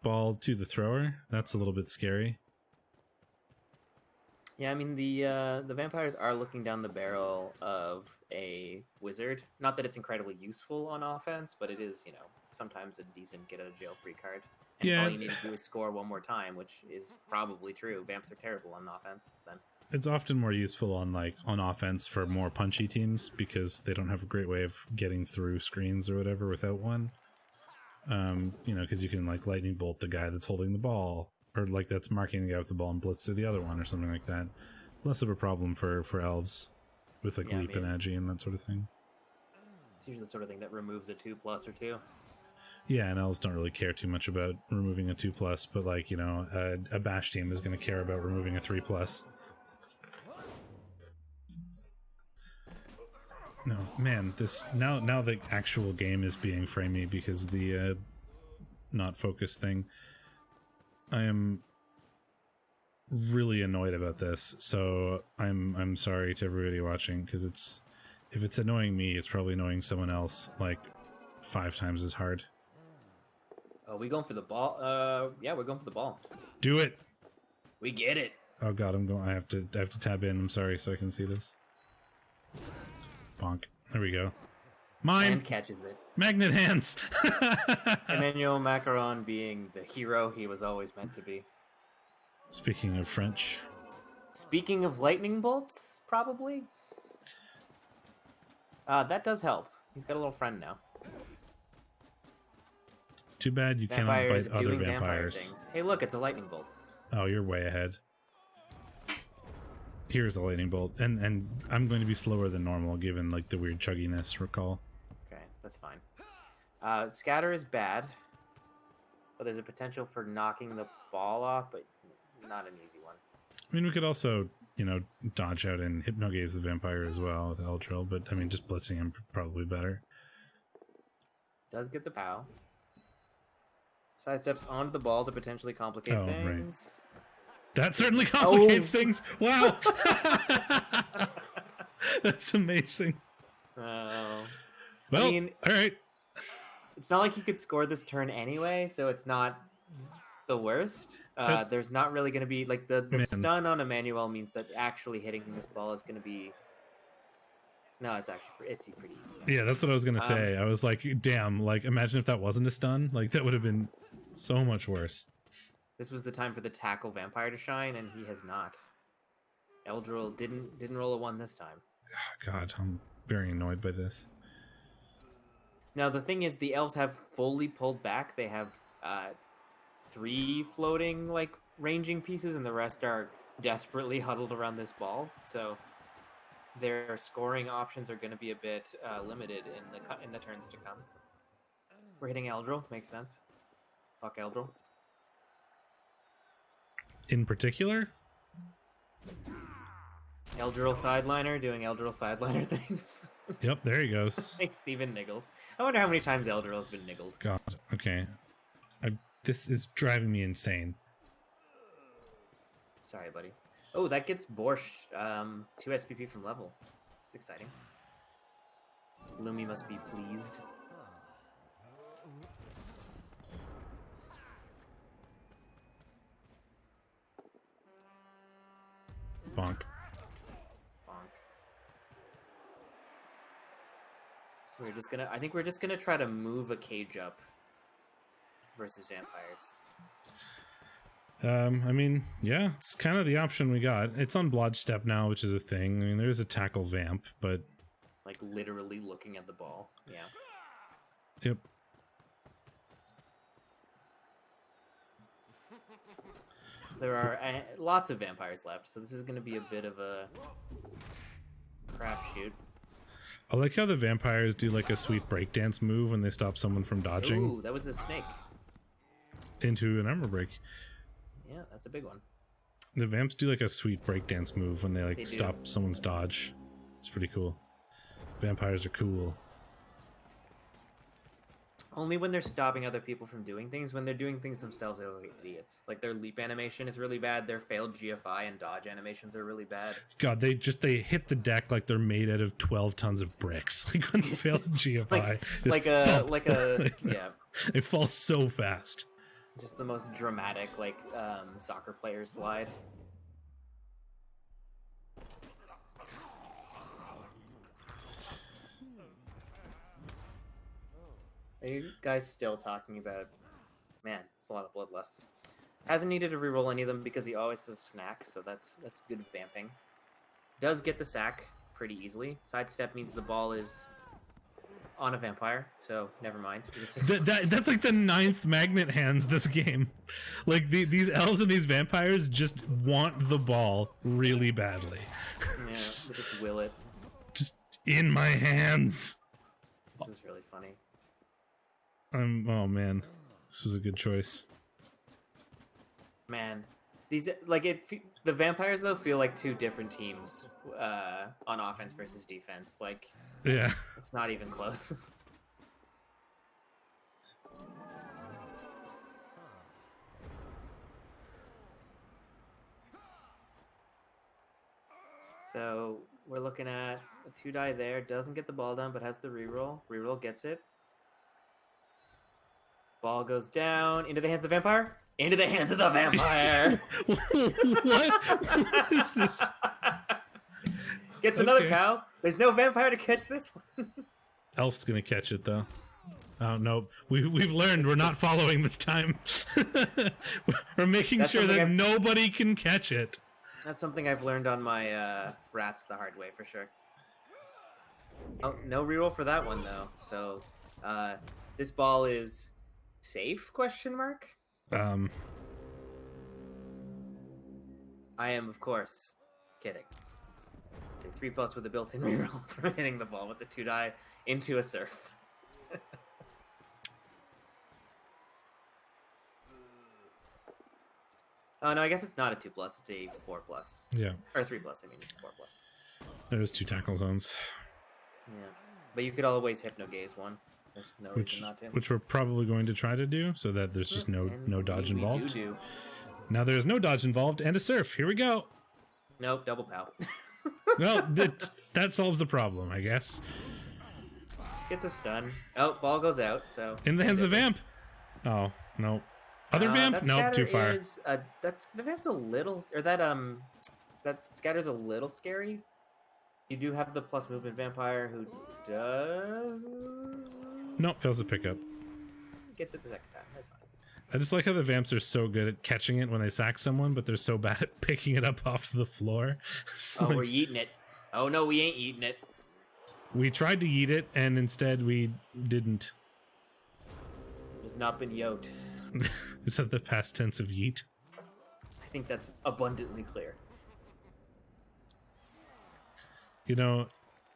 Ball to the thrower. That's a little bit scary. Yeah, I mean the vampires are looking down the barrel of a wizard. Not that it's incredibly useful on offense, but it is, you know, sometimes a decent get out of jail free card. And Yeah. all you need to do is score one more time, which is probably true. Vamps are terrible on offense then. It's often more useful on offense for more punchy teams because they don't have a great way of getting through screens or whatever without one. You know, because you can like lightning bolt the guy that's holding the ball, or like that's marking the guy with the ball and blitz to the other one or something like that. Less of a problem for elves with like leap and agi and that sort of thing. It's usually the sort of thing that removes a 2+ or 2. Yeah, and elves don't really care too much about removing a 2+, but like, you know, a bash team is going to care about removing a 3+. No, man, this now the actual game is being framey because the not focused thing. I am really annoyed about this, so I'm sorry to everybody watching because if it's annoying me, it's probably annoying someone else like 5 times as hard. Oh, we going for the ball? Yeah, we're going for the ball. Do it. We get it. Oh god, I have to tab in. I'm sorry, so I can see this. Bonk. There we go. Mine. And catches it. Magnet hands. Emmanuel Macron being the hero he was always meant to be. Speaking of French. Speaking of lightning bolts, probably. That does help. He's got a little friend now. Too bad you cannot bite other vampires. Hey, look, it's a lightning bolt. Oh, you're way ahead. Here's a lightning bolt, and I'm going to be slower than normal given like the weird chugginess. Recall. Okay, that's fine. Scatter is bad, but there's a potential for knocking the ball off, but not an easy one. I mean, we could also, you know, dodge out and hypnogaze the vampire as well with Eldril, but I mean, just blitzing him probably better. Does get the POW. Sidesteps onto the ball to potentially complicate things. Right. That certainly complicates things. Wow. That's amazing. Well, I mean, all right. It's not like he could score this turn anyway, so it's not the worst. There's not really going to be like the stun on Emmanuel means that actually hitting this ball is going to be. No, it's pretty easy. Yeah, that's what I was going to say. I was like, damn, like imagine if that wasn't a stun. Like that would have been so much worse. This was the time for the tackle vampire to shine, and he has not. Eldril didn't roll a 1 this time. God, I'm very annoyed by this. Now the thing is, the elves have fully pulled back. They have 3 floating like ranging pieces, and the rest are desperately huddled around this ball. So their scoring options are going to be a bit limited in the turns to come. We're hitting Eldril, makes sense. Fuck Eldril. In particular? Eldril sideliner doing Eldril sideliner things. Yep, there he goes. Like Steven niggled. I wonder how many times Eldril has been niggled. God, okay. This is driving me insane. Sorry, buddy. Oh, that gets Borscht 2 SPP from level. It's exciting. Lumi must be pleased. Bonk. Bonk. I think we're just gonna try to move a cage up versus vampires. I mean, yeah, it's kind of the option we got. It's on blodge step now, which is a thing. I mean, there's a tackle vamp, but like literally looking at the ball. Yeah. Yep. There are lots of vampires left, so this is going to be a bit of a crapshoot. I like how the vampires do like a sweet breakdance move when they stop someone from dodging. Ooh, that was a snake. Into an armor break. Yeah, that's a big one. The vamps do like a sweet breakdance move when they stop someone's dodge. It's pretty cool. Vampires are cool. Only when they're stopping other people from doing things. When they're doing things themselves, they're like idiots. Like their leap animation is really bad. Their failed GFI and dodge animations are really bad. God, they hit the deck like they're made out of 12 tons of bricks. Like when they failed GFI, yeah. They fall so fast. Just the most dramatic soccer player slide. Are you guys still talking about... Man, it's a lot of bloodlusts. Hasn't needed to reroll any of them because he always does snack, so that's good vamping. Does get the sack pretty easily. Sidestep means the ball is on a vampire, so never mind. That's like the 9th magnet hands this game. Like these elves and these vampires just want the ball really badly. Yeah, just will it. Just in my hands. This is really funny. Oh man, this was a good choice. Man, these the vampires though feel like two different teams on offense versus defense. Like, yeah, it's not even close. So we're looking at a 2-die there. Doesn't get the ball done, but has the reroll. Reroll gets it. Ball goes down into the hands of the vampire. Into the hands of the vampire. What is this? Gets another cow. There's no vampire to catch this one. Elf's gonna catch it though. Oh no, we've learned we're not following this time. We're making sure that nobody can catch it. That's something I've learned on my rats the hard way for sure. Oh, no reroll for that one though. So this ball is safe? Question mark. I am, of course, kidding. It's a 3+ with a built-in reroll for hitting the ball with the 2-die into a surf. Oh no, I guess it's not a 2+, it's a 4+. Yeah. Or 3+, I mean, it's a 4+. There's 2 tackle zones. Yeah. But you could always hypno-gaze one. There's no reason not to. Which we're probably going to try to do, so that there's just no dodge involved. We do. Now there's no dodge involved, and a surf. Here we go. Nope, double pow. Well, that solves the problem, I guess. Gets a stun. Oh, ball goes out, so... In the hands of the vamp! Oh, no. Other vamp? Nope, too far. The vamp's a little... Or that scatter's a little scary. You do have the plus movement vampire who does... Nope, fails the pickup. Gets it the second time, that's fine. I just like how the vamps are so good at catching it when they sack someone, but they're so bad at picking it up off the floor. Oh, we're yeeting it. Oh no, we ain't eating it. We tried to yeet it, and instead we didn't. It has not been yoked. Is that the past tense of yeet? I think that's abundantly clear. You know,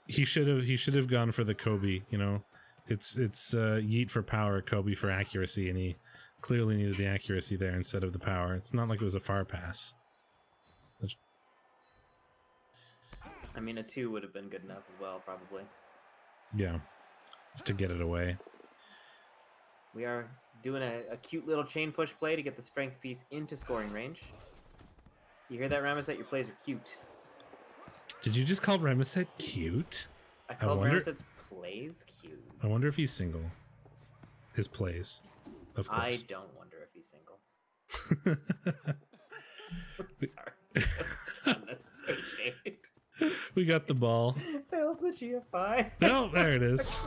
he should have gone for the Kobe. You know, it's yeet for power, Kobe for accuracy, and he clearly needed the accuracy there instead of the power. It's not like it was a far pass. I mean, a 2 would have been good enough as well, probably. Yeah, just to get it away. We are doing a cute little chain push play to get the strength piece into scoring range. You hear that, Ramazet? Your plays are cute. Did you just call Ramazet cute? I called Ramazet's plays cute. I wonder if he's single. His plays, of course. I don't wonder if he's single. Sorry. That's unnecessary shade. We got the ball. Fails the GFI. Oh, there it is.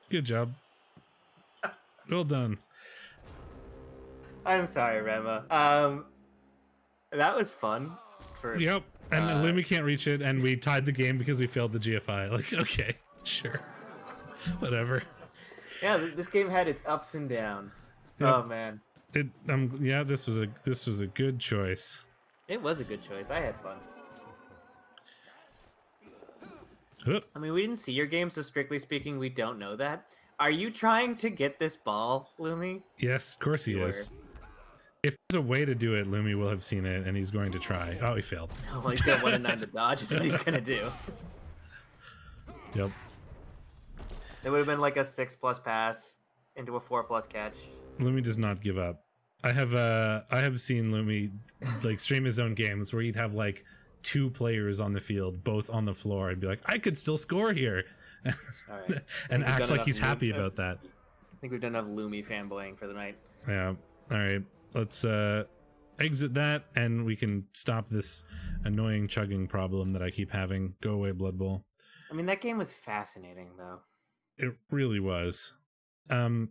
Good job. Well done. I'm sorry, Rema. That was fun. Yep. And Lumi can't reach it, and we tied the game because we failed the GFI. Like, okay, sure, whatever. Yeah, this game had its ups and downs. Yep. Oh man. Yeah, this was a good choice. It was a good choice. I had fun. Oop. I mean, we didn't see your game, so strictly speaking, we don't know that. Are you trying to get this ball, Lumi? Yes, of course he is. If there's a way to do it, Lumi will have seen it, and he's going to try. Oh, he failed. Oh, well, he's got 1 and 9 to dodge. Is what he's gonna do. Yep. It would have been like a 6+ pass into a 4+ catch. Lumi does not give up. I have seen Lumi like stream his own games where he'd have like 2 players on the field, both on the floor, and be like, I could still score here. All right. And act like he's happy about that. I think we've done enough Lumi fanboying for the night. Yeah. All right. Let's exit that, and we can stop this annoying chugging problem that I keep having. Go away, Blood Bowl. I mean, that game was fascinating, though. It really was. I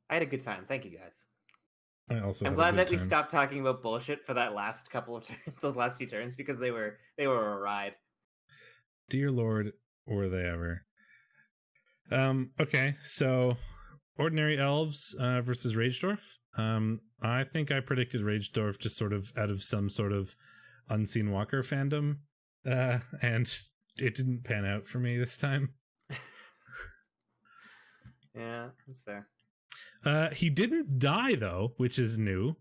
had a good time. Thank you, guys. I'm glad that we stopped talking about bullshit for that last couple of those last few turns, because they were a ride. Dear Lord, were they ever? Okay, so Ordinary Elves versus Ragedorf. I think I predicted Ragedorf just sort of out of some sort of Unseen Walker fandom, and it didn't pan out for me this time. Yeah, that's fair. He didn't die though, which is new.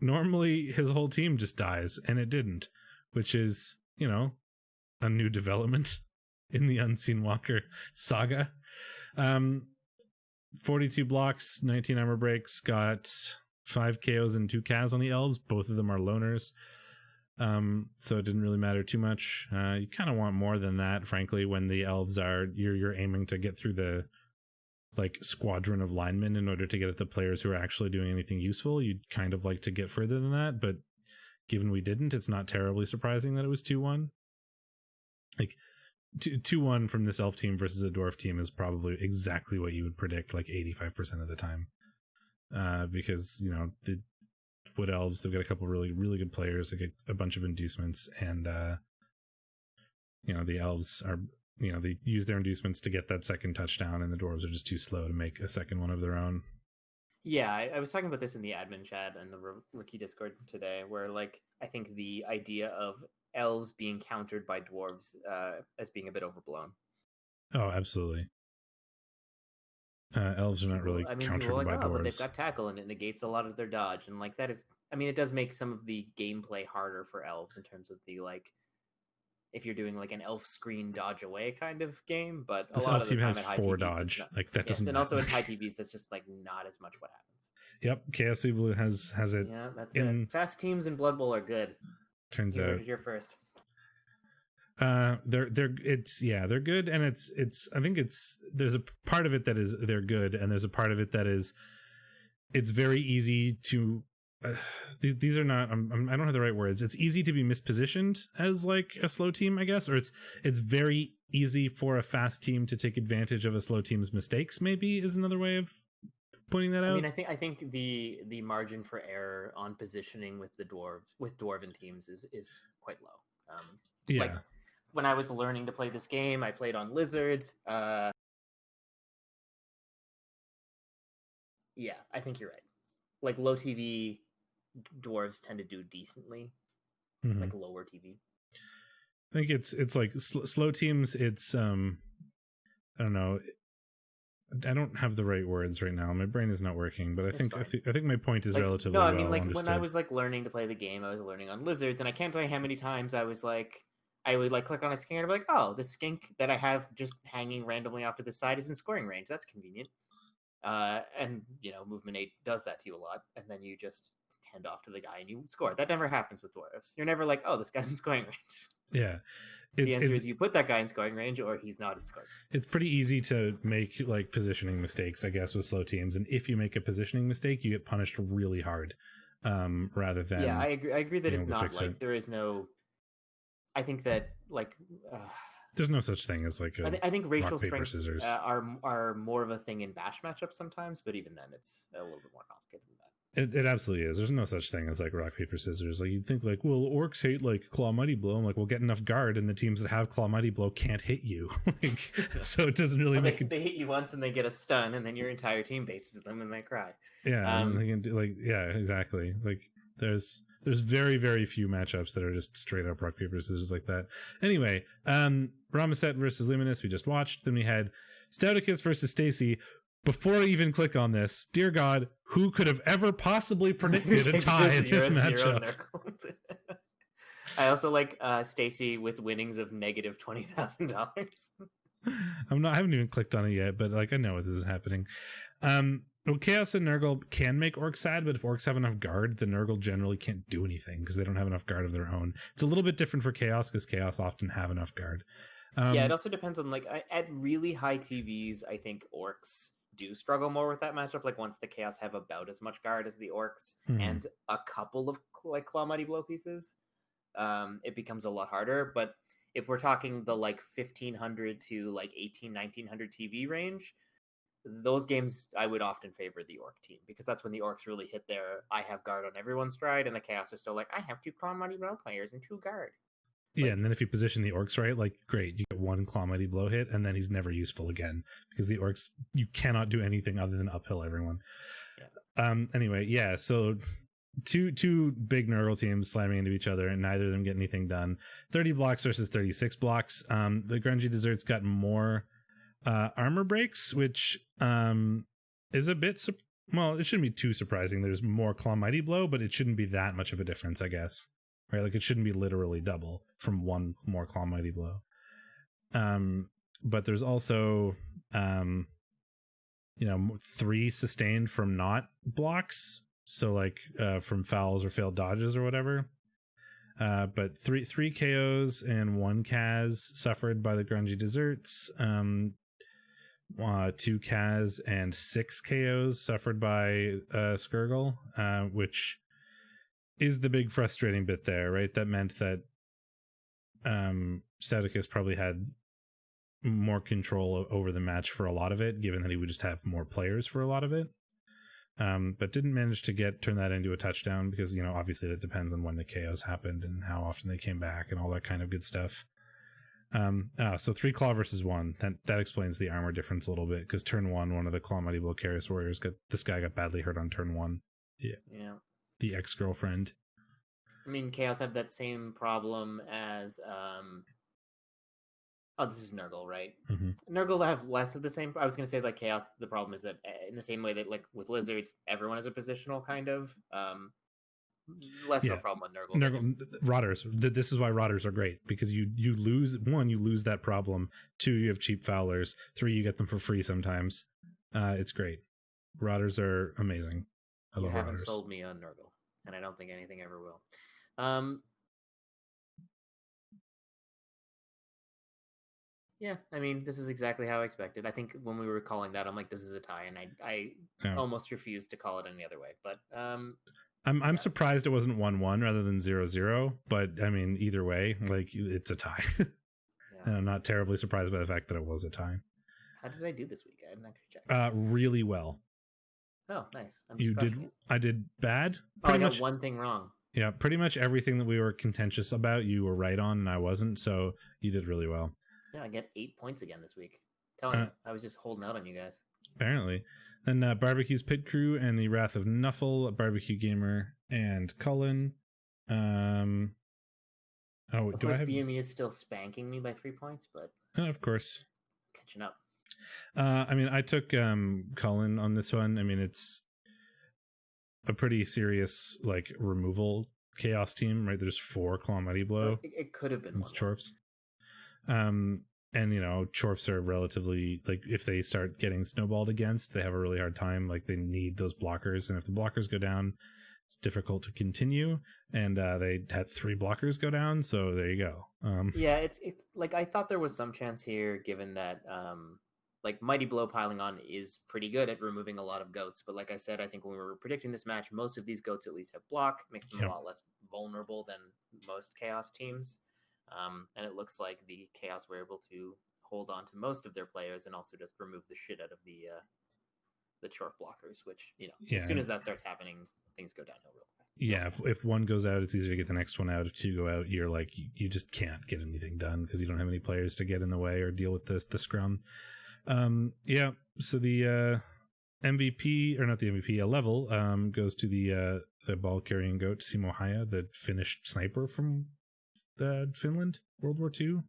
Normally his whole team just dies, and it didn't, which is, you know, a new development in the Unseen Walker saga. 42 blocks, 19 armor breaks, got 5 KOs and 2 Cas on the elves. Both of them are loners. So it didn't really matter too much. You kind of want more than that, frankly, when the elves are you're aiming to get through the like squadron of linemen in order to get at the players who are actually doing anything useful. You'd kind of like to get further than that, but given we didn't, it's not terribly surprising that it was 2-1. Like 2-1 from this elf team versus a dwarf team is probably exactly what you would predict, like 85% of the time, because, you know, the wood elves, they've got a couple really good players. They get a bunch of inducements, and you know, the elves are, you know, they use their inducements to get that second touchdown, and the dwarves are just too slow to make a second one of their own. Yeah, I was talking about this in the admin chat and the rookie Discord today, where like I think the idea of elves being countered by dwarves as being a bit overblown. Oh, absolutely. Elves are not really countered by dwarves. But they've got tackle, and it negates a lot of their dodge, and like that is, I mean, it does make some of the gameplay harder for elves in terms of the like, if you're doing like an elf screen dodge away kind of game. But this a lot elf of the team time has at high 4 TVs, dodge, like that doesn't. And also in high TVs, that's just like not as much what happens. Yep, KSC Blue has it. Yeah, that's it. Fast teams in Blood Bowl are good. Turns out you're first. They're good, and it's I think there's a part of it that is they're good, and there's a part of it that is it's very easy to these are not I don't have the right words. It's easy to be mispositioned as like a slow team, I guess, or it's very easy for a fast team to take advantage of a slow team's mistakes, maybe, is another way of pointing that out. I mean, I think the margin for error on positioning with dwarven teams is quite low. Yeah. Like, when I was learning to play this game, I played on lizards. Yeah, I think you're right. Like low TV dwarves tend to do decently, like lower TV. I think it's like slow teams. It's I don't know. I don't have the right words right now. My brain is not working, but I think my point is like, relatively well understood. No, I mean, like when I was like learning to play the game, I was learning on lizards, and I can't tell you how many times I was like, I would like click on a skink and I'd be like, oh, the skink that I have just hanging randomly off to the side is in scoring range. That's convenient. And you know, movement 8 does that to you a lot, and then you just hand off to the guy and you score. That never happens with dwarves. You're never like, oh, this guy's in scoring range. Yeah. The answer is you put that guy in scoring range or he's not in scoring range. It's pretty easy to make like positioning mistakes, I guess, with slow teams. And if you make a positioning mistake, you get punished really hard. Rather than I agree that it's not like there is no I think that like there's no such thing as like a I think racial rock, paper, strengths scissors. are more of a thing in bash matchups sometimes, but even then, it's a little bit more complicated than that. It absolutely is. There's no such thing as like rock, paper, scissors. Like you'd think like, well, orcs hate like claw mighty blow. I'm like, well, get enough guard, and the teams that have claw mighty blow can't hit you. Like, so it doesn't really make They hit you once and they get a stun, and then your entire team bases them and they cry. Yeah, and they can do like exactly. Like there's very very few matchups that are just straight up rock paper scissors like that. Anyway, Ramaset versus Luminous we just watched. Then we had Stouticus versus Stacy. Before I even click on this, dear God, who could have ever possibly predicted a tie in this matchup? I also like Stacy with winnings of negative $20,000. I haven't even clicked on it yet, but like I know what this is happening. Well, Chaos and Nurgle can make orcs sad, but if orcs have enough guard, the Nurgle generally can't do anything because they don't have enough guard of their own. It's a little bit different for Chaos because Chaos often have enough guard. Yeah, it also depends on like at really high TVs. I think orcs do struggle more with that matchup. Like once the Chaos have about as much guard as the orcs and a couple of like claw mighty blow pieces, it becomes a lot harder. But if we're talking the like 1500 to like 1900 TV range, those games I would often favor the orc team because that's when the orcs really hit their I have guard on everyone's stride, and the Chaos are still like I have 2 claw mighty blow players and 2 guard. Yeah, and then if you position the orcs right, like great, you get 1 claw mighty blow hit, and then he's never useful again because the orcs you cannot do anything other than uphill everyone. Yeah. Anyway, yeah. So two big Nurgle teams slamming into each other, and neither of them get anything done. 30 blocks versus 36 blocks. The Grungy Desserts got more armor breaks, which is a bit well, it shouldn't be too surprising. There's more claw mighty blow, but it shouldn't be that much of a difference, I guess. Right, like it shouldn't be literally double from 1 more claw mighty blow. But there's also 3 sustained from not blocks, so like from fouls or failed dodges or whatever. But three KOs and 1 Kaz suffered by the Grungy Desserts. 2 Kaz and 6 KOs suffered by Skirgle, which is the big frustrating bit there, right? That meant that Stouticus probably had more control over the match for a lot of it, given that he would just have more players for a lot of it. But didn't manage to turn that into a touchdown because, obviously that depends on when the KOs happened and how often they came back and all that kind of good stuff. So 3 claw versus 1. That explains the armor difference a little bit because turn 1 of the claw mighty blow Chaos Warriors got badly hurt on turn 1. Yeah. The ex-girlfriend. I mean, Chaos have that same problem as this is Nurgle, right? Mm-hmm. Nurgle have less of the same. I was going to say like Chaos. The problem is that in the same way that like with Lizards, everyone is a positional kind of. Less of a problem with Nurgle. Rotters. This is why Rotters are great because you lose 1, you lose that problem. 2, you have cheap foulers. 3, you get them for free sometimes. It's great. Rotters are amazing. I love haven't Rotters. Sold me on Nurgle, and I don't think anything ever will. Yeah, I mean, this is exactly how I expected. I think when we were calling that, I'm like, this is a tie, and I almost refused to call it any other way. But I'm surprised it wasn't 1-1 rather than 0-0. But I mean, either way, like it's a tie. And I'm not terribly surprised by the fact that it was a tie. How did I do this week? I didn't actually check. Really well. Oh, nice. You did. I did bad. I got one thing wrong. Yeah, pretty much everything that we were contentious about, you were right on, and I wasn't. So you did really well. Yeah, I get 8 points again this week. Telling you, I was just holding out on you guys. Apparently. Then Barbecue's Pit Crew and the Wrath of Nuffle, Barbecue Gamer, and Cullen. Of course, BME is still spanking me by 3 points, but of course, catching up. I mean, I took Cullen on this one. I mean, it's a pretty serious like removal chaos team, right? There's 4 claw mighty blow. So it could have been it's Chorfs. And Chorfs are relatively like if they start getting snowballed against, they have a really hard time. Like they need those blockers, and if the blockers go down, it's difficult to continue. And they had 3 blockers go down, so there you go. Yeah, it's like I thought there was some chance here, given that like Mighty Blow piling on is pretty good at removing a lot of goats. But like I said, I think when we were predicting this match, most of these goats at least have block, makes them a lot less vulnerable than most chaos teams. And it looks like the Chaos were able to hold on to most of their players and also just remove the shit out of the Chorf blockers, which, as soon as that starts happening, things go downhill real fast. Yeah, if one goes out, it's easier to get the next one out. If two go out, you're like, you just can't get anything done because you don't have any players to get in the way or deal with the scrum. So the MVP, or not the MVP, a level goes to the ball carrying goat Simo Haya, the Finnish sniper from Finland, World War II.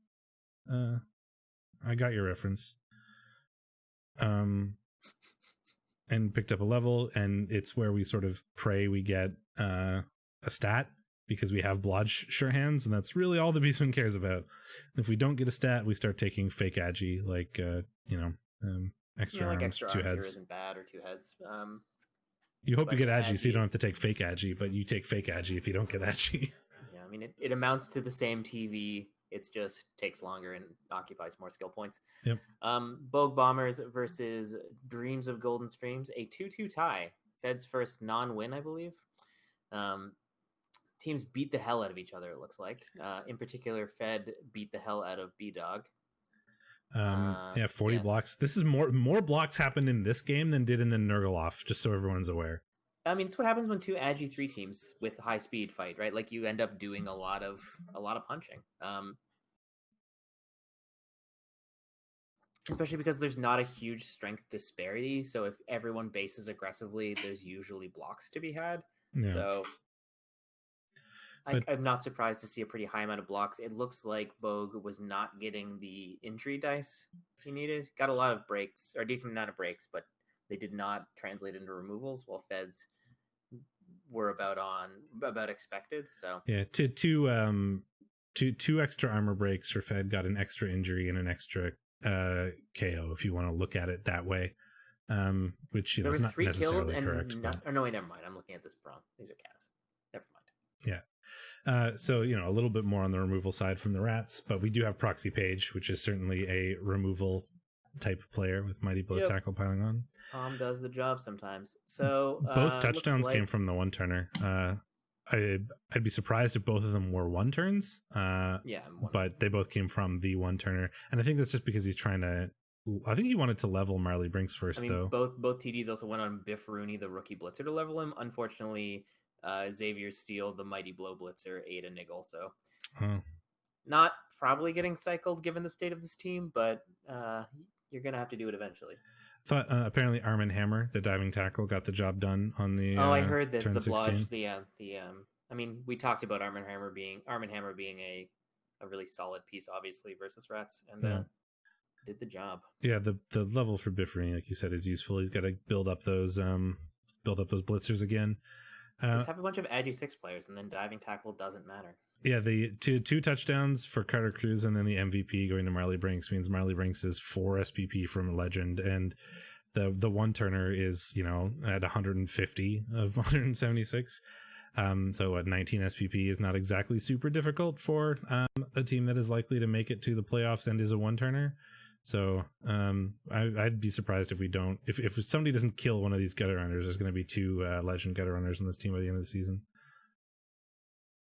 I got your reference. And picked up a level, and it's where we sort of pray we get a stat, because we have Blodge sure hands, and that's really all the Beastman cares about. If we don't get a stat, we start taking fake agi, like extra arms, extra 2 arms heads. Isn't bad, or 2 heads. You hope you get agi, so you don't have to take fake agi, but you take fake agi if you don't get agi. Yeah, I mean, it amounts to the same TV. It just takes longer and occupies more skill points. Yep. Bogue Bombers versus Dreams of Golden Streams, a 2-2 tie. Fed's first non-win, I believe. Teams beat the hell out of each other, it looks like. In particular, Fed beat the hell out of B-Dog. 40 blocks. This is more blocks happened in this game than did in the Nurgleoff, just so everyone's aware. I mean, it's what happens when 2 Agi 3 teams with high speed fight, right? Like, you end up doing a lot of punching. Especially because there's not a huge strength disparity. So if everyone bases aggressively, there's usually blocks to be had. Yeah. So I'm not surprised to see a pretty high amount of blocks. It looks like Bogue was not getting the injury dice he needed. Got a lot of breaks, or a decent amount of breaks, but they did not translate into removals, while Feds were about expected. So yeah, two extra armor breaks for Fed got an extra injury and an extra KO, if you want to look at it that way. Which there is were not 3 necessarily kills and correct. no, wait, never mind. I'm looking at this wrong. These are Cas. Never mind. Yeah. So, a little bit more on the removal side from the Rats, but we do have Proxy Page, which is certainly a removal type of player with Mighty Blow Tackle piling on. Tom does the job sometimes. So both touchdowns came from the one turner. I'd be surprised if both of them were one turns. But they both came from the one turner, and I think that's just because he's trying to. I think he wanted to level Marley Brinks first, though. Both TDs also went on Biff Rooney, the rookie blitzer, to level him. Unfortunately, Xavier Steele, the Mighty Blow blitzer, ate a niggle. So not probably getting cycled given the state of this team, but you're gonna have to do it eventually. Thought apparently Armin Hammer, the diving tackle, got the job done on the. I heard this. Turn the 16. Blodge, I mean, we talked about Armin Hammer being a really solid piece, obviously, versus Rats, and did the job. Yeah, the level for Biffering, like you said, is useful. He's got to build up those blitzers again. Just have a bunch of Agi 6 players, and then diving tackle doesn't matter. Yeah, the two touchdowns for Carter Cruz, and then the MVP going to Marley Brinks means Marley Brinks is 4 SPP from Legend, and the one turner is at 150 of 176. So 19 SPP is not exactly super difficult for a team that is likely to make it to the playoffs and is a one turner. So I'd be surprised if we don't. If somebody doesn't kill one of these gutter runners, there's going to be 2 Legend gutter runners in this team by the end of the season.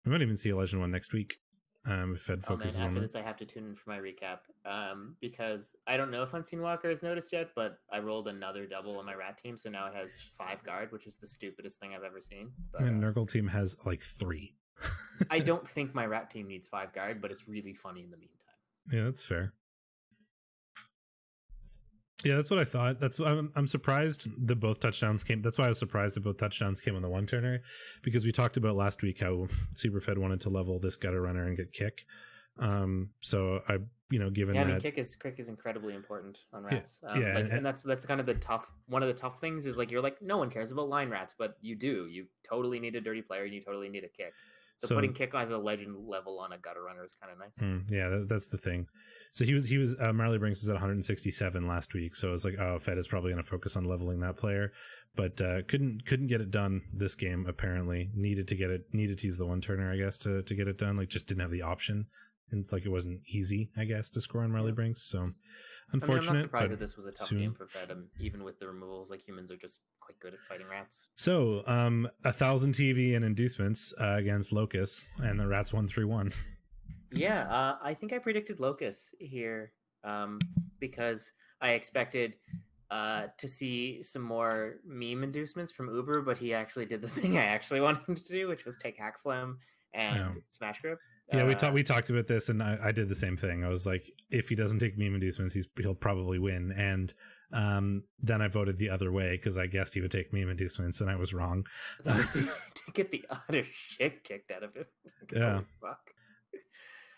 We might even see a Legend one next week. If Fed focuses on after this, I have to tune in for my recap because I don't know if Unseen Walker has noticed yet, but I rolled another double on my Rat team, so now it has 5 guard, which is the stupidest thing I've ever seen. But, and Nurgle team has like 3. I don't think my Rat team needs 5 guard, but it's really funny in the meantime. Yeah, that's fair. Yeah, that's what I thought. I'm surprised that both touchdowns came. That's why I was surprised that both touchdowns came on the one turner, because we talked about last week how Superfed wanted to level this gutter runner and get kick. So I, given that kick is incredibly important on Rats. And that's kind of one of the tough things is like you're like no one cares about line Rats, but you do. You totally need a dirty player and you totally need a kick. So putting kick as a Legend level on a gutter runner is kind of nice. That's the thing. So he was Marley Brinks was at 167 last week. So it's like, Fed is probably going to focus on leveling that player, but couldn't get it done this game. Apparently needed to use the one turner, I guess, to get it done. Like just didn't have the option, and it's like it wasn't easy, I guess, to score on Marley Brinks. So unfortunate. I'm not surprised that this was a tough game for Fed. Even with the removals, like humans are just quite good at fighting Rats. So 1,000 TV and inducements against Locust, and the Rats won 3-1. Yeah, I think I predicted Locust here because I expected to see some more meme inducements from Uber, but he actually did the thing I actually wanted him to do, which was take Hackflem and Smash Grip. Yeah, we talked about this, and I did the same thing. I was like, if he doesn't take meme inducements, he'll probably win. And then I voted the other way because I guessed he would take meme inducements, and I was wrong. To get the utter shit kicked out of him. Yeah. Fuck.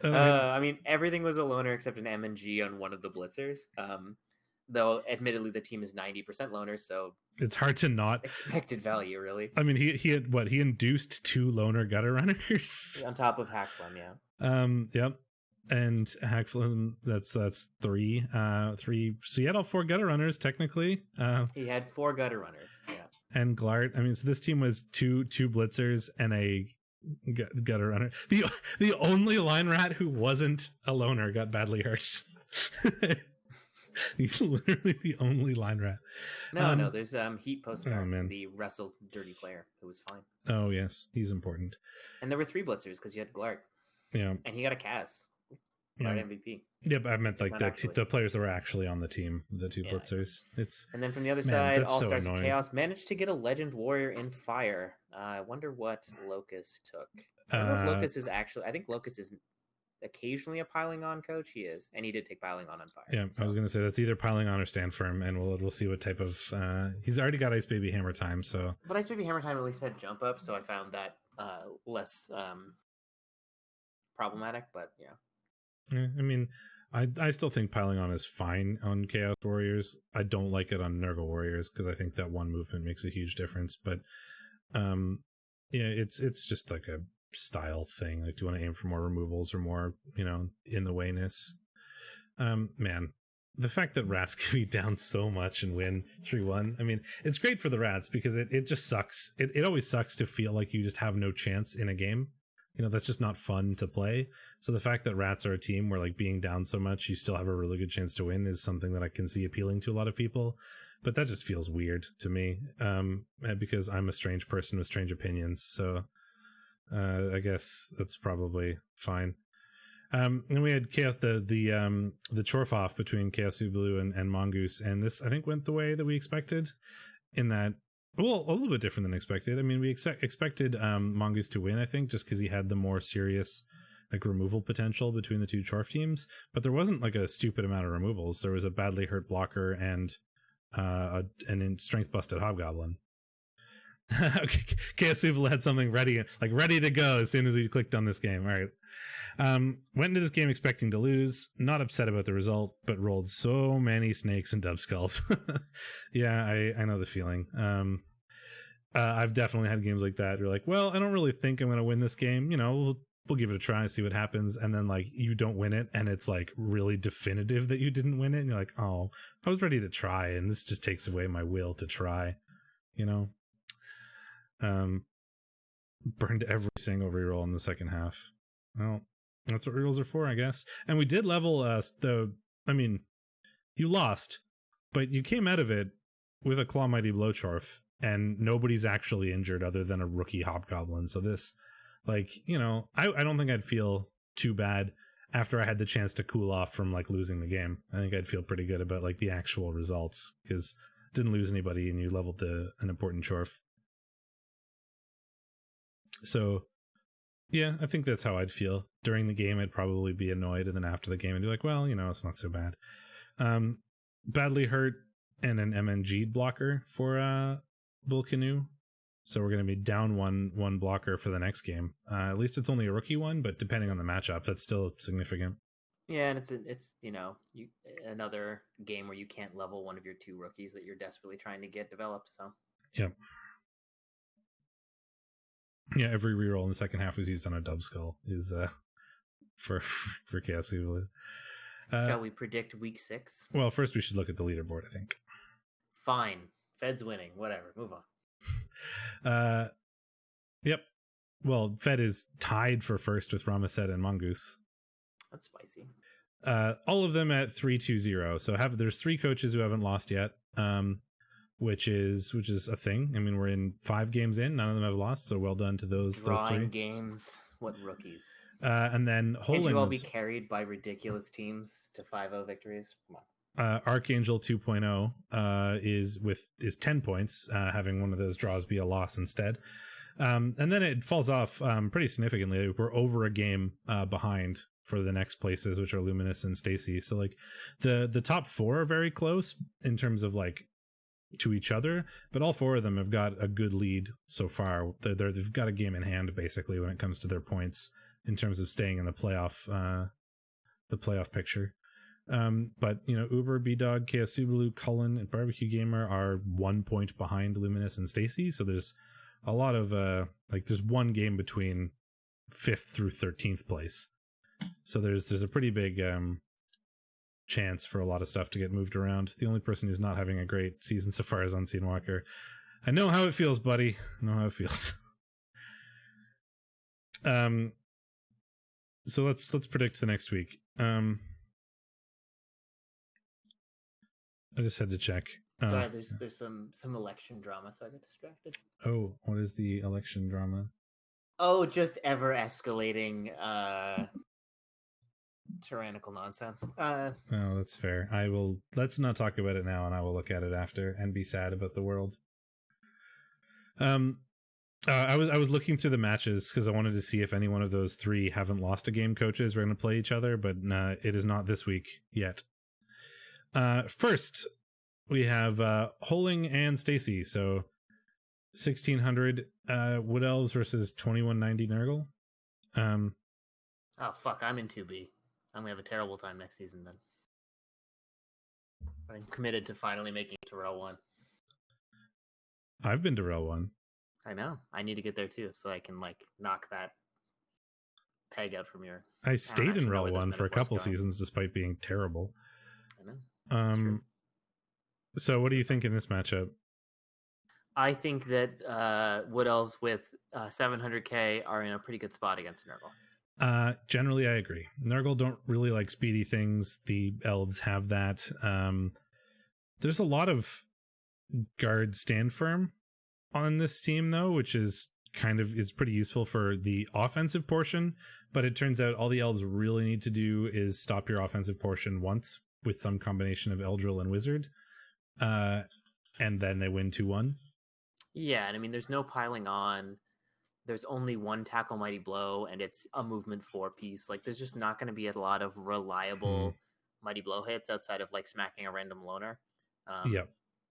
I mean, everything was a loner except an M&G on one of the blitzers. Though, admittedly, the team is 90% loners, so it's hard to not expected value, really. I mean, he had what? He induced 2 loner gutter runners on top of Hackflem, yeah. Yep. And Hackflem, that's 3. 3. So he had all 4 gutter runners technically. He had 4 gutter runners, yeah. And Glart. I mean, so this team was two blitzers and a gutter runner. The only line rat who wasn't a loner got badly hurt. He's literally the only line rat. No, there's Heat Postcard, the wrestled dirty player who was fine. Oh yes, he's important. And there were 3 blitzers because you had Glart. Yeah, and he got a Kaz. Glart MVP. Yeah, but I meant like the players that were actually on the team, the 2 blitzers. And then from the other side, All Stars and Chaos managed to get a Legend Warrior in Fire. I wonder what Locust took. I don't know if Locust is actually. I think Locust is occasionally a piling on coach. He is, and he did take piling on Fire. Yeah, so. I was gonna say that's either piling on or stand firm, and we'll see what type of. He's already got Ice Baby Hammer Time, so. But Ice Baby Hammer Time at least had jump up, so I found that less problematic. But yeah, I mean, I still think piling on is fine on Chaos Warriors. I don't like it on Nurgle Warriors because I think that one movement makes a huge difference. But yeah, it's just like a style thing. Like, do you want to aim for more removals or more, in the wayness? Man, the fact that rats can be down so much and win 3-1. I mean, it's great for the rats because it just sucks. It always sucks to feel like you just have no chance in a game. That's just not fun to play. So the fact that rats are a team where like being down so much, you still have a really good chance to win is something that I can see appealing to a lot of people. But that just feels weird to me because I'm a strange person with strange opinions. So I guess that's probably fine. And we had Chaos, the chorf off between Chaos Blue and Mongoose. And this, I think, went the way that we expected in that. Well, a little bit different than expected. I mean, we expected Mongoose to win, I think, just because he had the more serious like removal potential between the 2 Chorf teams. But there wasn't like a stupid amount of removals. There was a badly hurt blocker and an strength busted Hobgoblin. Okay, KSU had something ready to go as soon as we clicked on this game. All right. Went into this game expecting to lose, not upset about the result, but rolled so many snakes and dove skulls. Yeah, I know the feeling. I've definitely had games like that. You're like, well, I don't really think I'm going to win this game. We'll give it a try and see what happens. And then like you don't win it, and it's like really definitive that you didn't win it. And you're like, oh, I was ready to try, and this just takes away my will to try. Burned every single reroll in the second half. Well, that's what rerolls are for, I guess. And we did level you lost, but you came out of it with a Claw Mighty Blowchorf, and nobody's actually injured other than a rookie Hobgoblin. So this, I don't think I'd feel too bad after I had the chance to cool off from like losing the game. I think I'd feel pretty good about like the actual results because didn't lose anybody and you leveled an important Chorf. So yeah, I think that's how I'd feel. During the game, I'd probably be annoyed, and then after the game, I'd be like, well, it's not so bad. Badly hurt and an MNG blocker for Bull Canoe. So we're going to be down one blocker for the next game. At least it's only a rookie one, but depending on the matchup, that's still significant. Yeah, and it's another game where you can't level one of your 2 rookies that you're desperately trying to get developed. So yeah. Yeah, every reroll in the second half was used on a dub skull is for Chaos Evil. Shall we predict week 6? Well, first we should look at the leaderboard, I think. Fine. Fed's winning. Whatever. Move on. Yep. Well, Fed is tied for first with Ramaset and Mongoose. That's spicy. All of them at 3-2-0. So there's 3 coaches who haven't lost yet. Which is a thing. I mean, we're in 5 games in. None of them have lost, so well done to those 3. Games. What rookies? And then Can't you all be Holings, carried by ridiculous teams to 5-0 victories? Come on. Archangel 2.0 is 10 points, having one of those draws be a loss instead. And then it falls off pretty significantly. We're over a game behind for the next places, which are Luminous and Stacy. So like the top 4 are very close in terms of like to each other, but all 4 of them have got a good lead so far. They've got a game in hand basically when it comes to their points in terms of staying in the playoff picture. But you know, Uber, B-Dog, KS Subaru, Cullen, and Barbecue Gamer are 1 point behind Luminous and Stacy. So there's a lot of there's one game between 5th through 13th place. So there's a pretty big chance for a lot of stuff to get moved around. The only person who's not having a great season so far is Unseen Walker. I know how it feels, buddy. I know how it feels. So let's predict the next week. I just had to check. Sorry, there's some election drama, so I got distracted. Oh, what is the election drama? Oh, just ever escalating tyrannical nonsense. Oh, that's fair. Let's not talk about it now, and I will look at it after and be sad about the world. I was looking through the matches because I wanted to see if any one of those 3 haven't lost a game coaches were going to play each other, but it is not this week yet. First, we have Holing and Stacy. So 1600 Wood Elves versus 2190 Nurgle. Oh fuck, I'm in 2B. I'm gonna have a terrible time next season then. I'm committed to finally making it to REL 1. I've been to REL 1. I know. I need to get there too, so I can like knock that peg out from your. I stayed in REL 1 for a couple seasons despite being terrible. I know. So what do you think in this matchup? I think that Wood Elves with 700k are in a pretty good spot against Nurgle. Generally, I agree. Nurgle don't really like speedy things. The Elves have that. There's a lot of guard stand firm on this team, though, which is pretty useful for the offensive portion. But it turns out all the Elves really need to do is stop your offensive portion once with some combination of Eldril and Wizard. And then they win 2-1. Yeah, and I mean, there's no piling on. There's only one tackle mighty blow, and it's a movement 4 piece. Like, there's just not going to be a lot of reliable mighty blow hits outside of like smacking a random loner. Yep.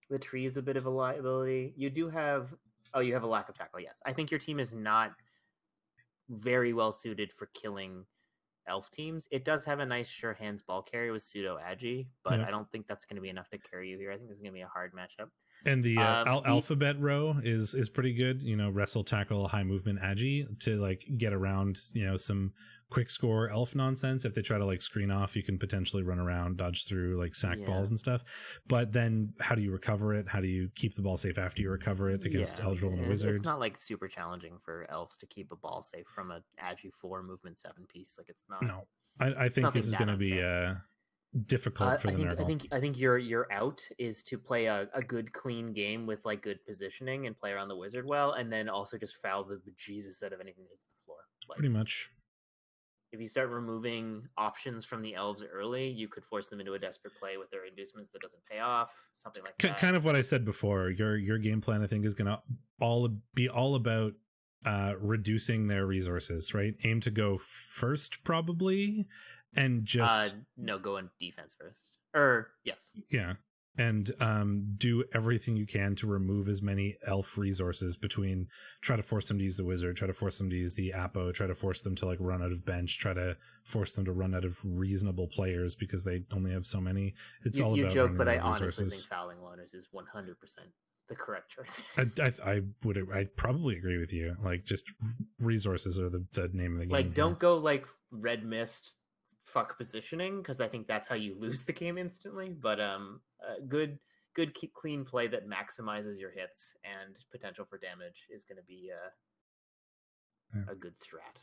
The tree is a bit of a liability. You do have you have a lack of tackle. Yes, I think your team is not very well suited for killing elf teams. It does have a nice sure hands ball carry with pseudo agi, but I don't think that's going to be enough to carry you here. I think this is going to be a hard matchup. And the alphabet row is pretty good. You know, wrestle, tackle, high movement, agi to like get around, you know, some quick score elf nonsense. If they try to like screen off, you can potentially run around, dodge through like sack balls and stuff. But then how do you recover it? How do you keep the ball safe after you recover it against Eldril and the Wizard? It's not like super challenging for elves to keep a ball safe from a agi 4 movement 7 piece. Like, it's not. No, I think this is going to be difficult for the Nurgle. I think your out is to play a good clean game with like good positioning and play around the Wizard well, and then also just foul the bejesus out of anything that hits the floor. Like, pretty much. If you start removing options from the elves early, you could force them into a desperate play with their inducements that doesn't pay off, something like that. Kind of what I said before. Your game plan, I think, is going to be all about reducing their resources, right? Aim to go first, probably, and just go on defense first. Yes. Yeah. And do everything you can to remove as many elf resources between try to force them to use the Wizard, try to force them to use the Apo, try to force them to like run out of bench, try to force them to run out of reasonable players because they only have so many. It's all about joke, but I resources. Honestly think fouling loners is 100% the correct choice. I'd probably agree with you. Like, just resources are the name of the game. Like, don't go like red mist fuck positioning, because I think that's how you lose the game instantly. But good clean play that maximizes your hits and potential for damage is going to be a good strat.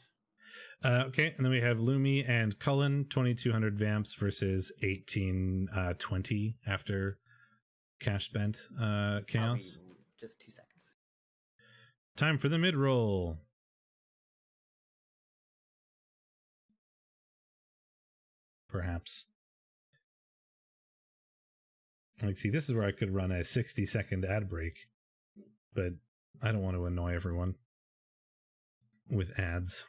Okay, and then we have Lumi and Cullen, 2200 vamps versus 1820 after cash spent chaos. Just 2 seconds. Time for the mid roll. perhaps. Like, see, this is where I could run a 60-second ad break, but I don't want to annoy everyone with ads.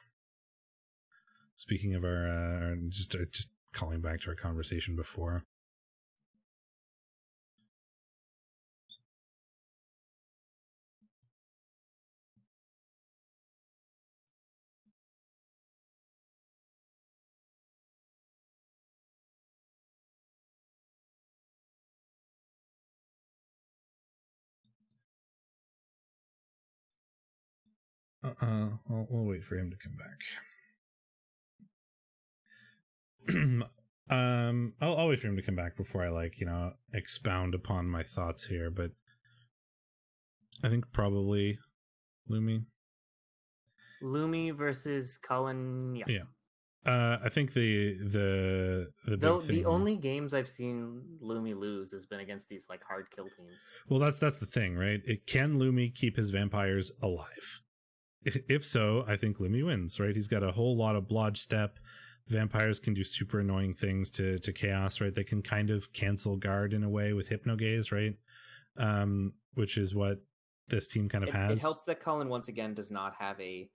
Speaking of our just calling back to our conversation before. We'll wait for him to come back. I'll wait for him to come back before I expound upon my thoughts here, but I think probably Lumi versus Cullen. Yeah. I think the big thing. The only games I've seen Lumi lose has been against these hard kill teams. Well, that's the thing, right? Can Lumi keep his vampires alive? If so, I think Lumi wins, right? He's got a whole lot of blodge step. Vampires can do super annoying things to chaos, right? They can kind of cancel guard in a way with hypnogaze, right? Which is what this team kind of has. It helps that Cullen once again does not have a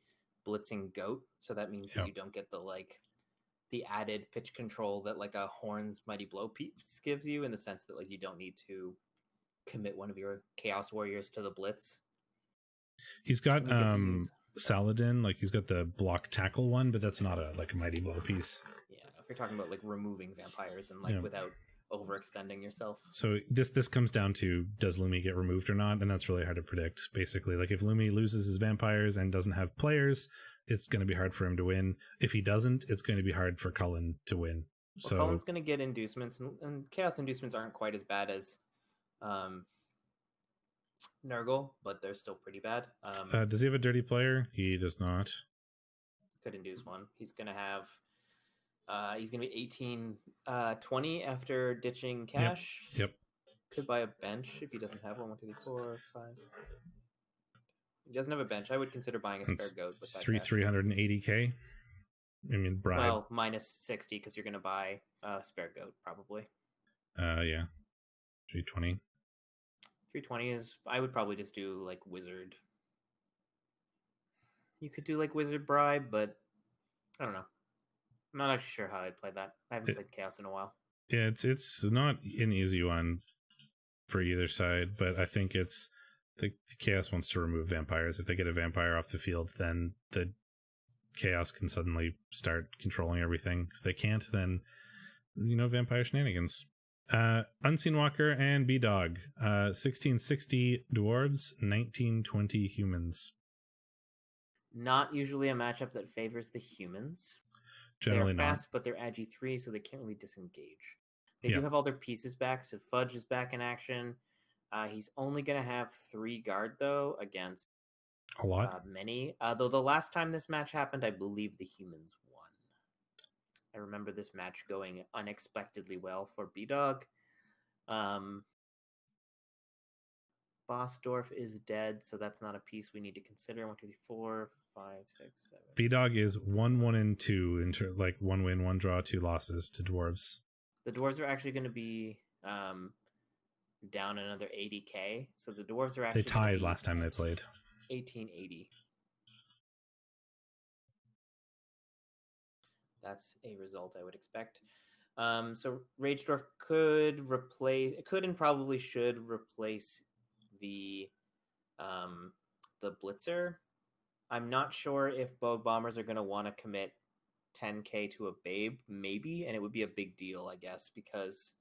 blitzing goat, so that means that you don't get the added pitch control that a Horn's Mighty Blow piece gives you, in the sense that you don't need to commit one of your Chaos Warriors to the blitz. He's got Saladin, he's got the block tackle one, but that's not a Mighty Blow piece. Yeah, if you're talking about removing vampires and without overextending yourself. So this comes down to, does Lumi get removed or not? And that's really hard to predict. Basically, if Lumi loses his vampires and doesn't have players, it's going to be hard for him to win. If he doesn't, it's going to be hard for Cullen to win. So Cullen's going to get inducements, and chaos inducements aren't quite as bad as Nurgle, but they're still pretty bad. Does he have a dirty player? He does not. Could induce one. He's going to have he's going to be 18-20 after ditching cash. Yep. Could buy a bench if he doesn't have one. 1, 2, 3, 4, 5, 6. He doesn't have a bench. I would consider buying a spare goat with that 380k. I mean, bribe. Well, minus 60 because you're going to buy a spare goat probably. Yeah. 320. 320 is. I would probably just do wizard. You could do wizard bribe, but I don't know. I'm not actually sure how I'd play that. I haven't played Chaos in a while. Yeah, it's not an easy one for either side, but I think it's the Chaos wants to remove vampires. If they get a vampire off the field, then the Chaos can suddenly start controlling everything. If they can't, then vampire shenanigans. Unseen Walker and B-Dog. 1660 dwarves, 1920 humans. Not usually a matchup that favors the humans. Generally they're not. Fast, but they're Agi 3, so they can't really disengage. They do have all their pieces back, so Fudge is back in action. He's only going to have 3 guard, though, against a lot. Many. Though the last time this match happened, I believe the humans won. I remember this match going unexpectedly well for B-Dog. Bossdorf is dead, so that's not a piece we need to consider. 1, 2, 3, 4, 5, 6, 7. B-Dog is 1-1-2 into 1 win, 1 draw, 2 losses to dwarves. The dwarves are actually going to be down another 80k. So the dwarves are actually they tied last time they played. 1880. That's a result I would expect. So Ragedorf could and probably should replace the Blitzer. I'm not sure if Bogue Bombers are going to want to commit 10k to a Babe, maybe, and it would be a big deal, I guess, because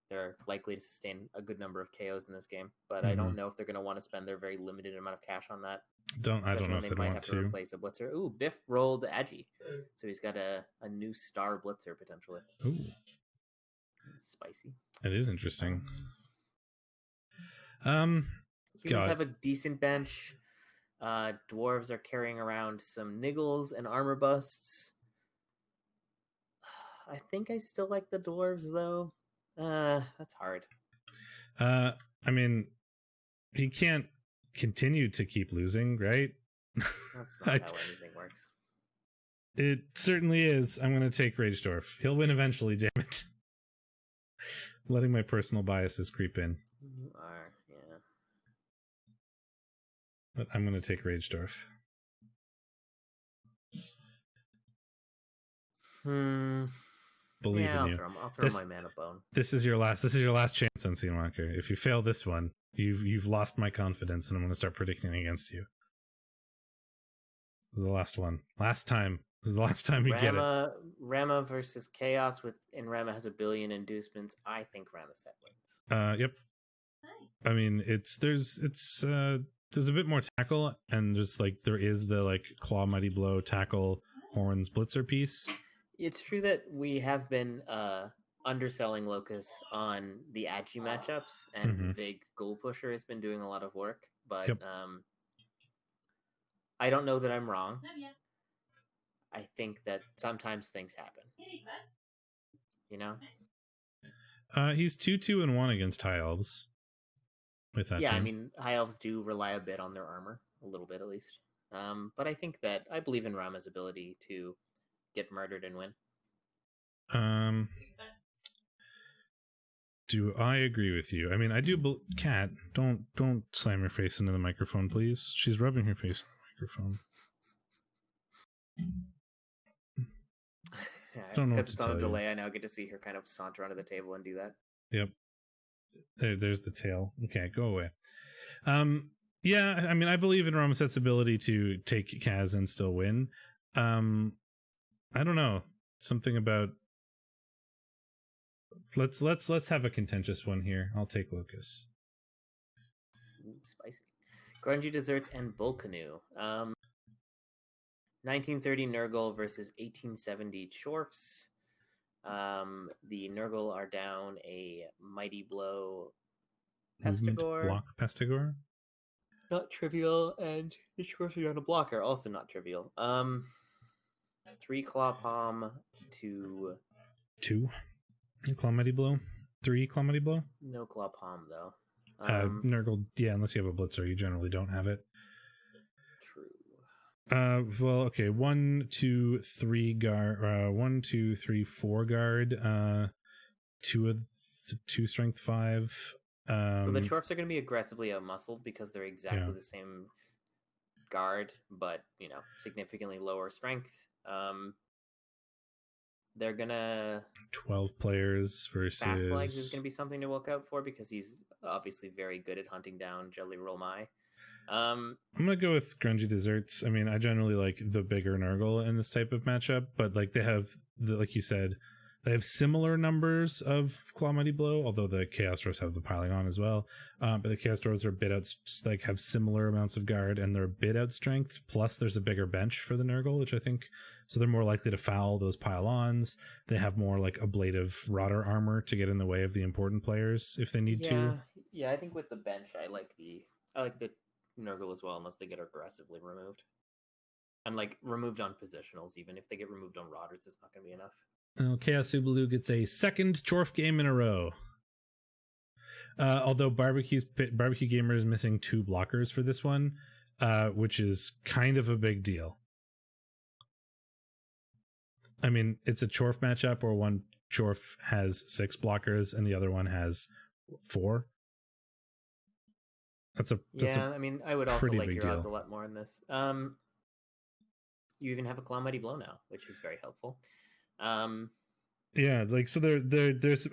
they're likely to sustain a good number of KOs in this game. But I don't know if they're going to want to spend their very limited amount of cash on that. I don't know if they might want have to replace a Blitzer. Ooh, Biff rolled Agi, so he's got a new star Blitzer potentially. Ooh, spicy. It is interesting. Humans have a decent bench. Dwarves are carrying around some niggles and armor busts. I think I still like the dwarves though. That's hard. I mean, he can't continue to keep losing, right? That's not how anything works. It certainly is. I'm going to take Ragedorf. He'll win eventually, damn it. Letting my personal biases creep in. You are, yeah. But I'm going to take Ragedorf. Believe in you. I'll throw my mana bone. This is your last chance on Scenewalker. If you fail this one, you've lost my confidence, and I'm going to start predicting against you. This is the last one. Last time. This is the last time you get it. Rama versus Chaos and Rama has a billion inducements. I think Rama set wins. Yep. I mean, there's a bit more tackle, and just like there is the like claw, mighty blow, tackle, horns, blitzer piece. It's true that we have been underselling Locus on the Agi matchups, and Vig Ghoul Pusher has been doing a lot of work, but I don't know that I'm wrong. I think that sometimes things happen. You know? He's 2-2-1 against High Elves. With that team. I mean, High Elves do rely a bit on their armor, a little bit at least. But I think that I believe in Rama's ability to get murdered and win. Do I agree with you? I mean, I do. Kat, don't slam your face into the microphone, please. She's rubbing her face on the microphone. I don't know because it's on a delay. I now get to see her kind of saunter onto the table and do that. Yep. There's the tail. Okay, go away. Yeah, I mean, I believe in Ramaset's ability to take Kaz and still win. I don't know. Something about let's have a contentious one here. I'll take Locus. Ooh, spicy. Grungy Desserts and Bull Canoe. 1930 Nurgle versus 1870 Chorfs. The Nurgle are down a Mighty Blow Pestigore. Block Pestigore? Not trivial, and the Chorfs are down a blocker, also not trivial. 3 Claw Palm to 2 Claw Mighty Blow. 3 Claw Mighty Blow? No Claw Palm though. Nurgle, yeah, unless you have a Blitzer, you generally don't have it. True. Well, okay, 1, 2, 3 guard, 1, 2, 3, 4 guard, 2 strength 5. So the Chorfs are going to be aggressively outmuscled because they're exactly the same guard, but significantly lower strength. They're gonna 12 players versus Fast Legs is gonna be something to look out for because he's obviously very good at hunting down Jelly Roll Mai. I'm gonna go with Grungy Desserts. I mean, I generally like the bigger Nurgle in this type of matchup, but like they have like you said, they have similar numbers of Claw Mighty Blow, although the Chaos Dwarves have the piling on as well. But the Chaos Dwarves are a bit out, have similar amounts of guard, and they're a bit out strength. Plus, there's a bigger bench for the Nurgle, which I think so they're more likely to foul those pile-ons. They have more like ablative Rotter armor to get in the way of the important players if they need to. Yeah, I think with the bench, I like the Nurgle as well, unless they get aggressively removed. And like removed on positionals, even if they get removed on Rotters, it's not going to be enough. Chaos Ubaloo gets a second Chorf game in a row. Although Barbecue Gamer is missing 2 blockers for this one, which is kind of a big deal. I mean, it's a Chorf matchup where one Chorf has 6 blockers and the other one has 4. That's I mean, I would also like your odds a lot more in this. You even have a Claw Mighty Blow now, which is very helpful. Yeah, like so there's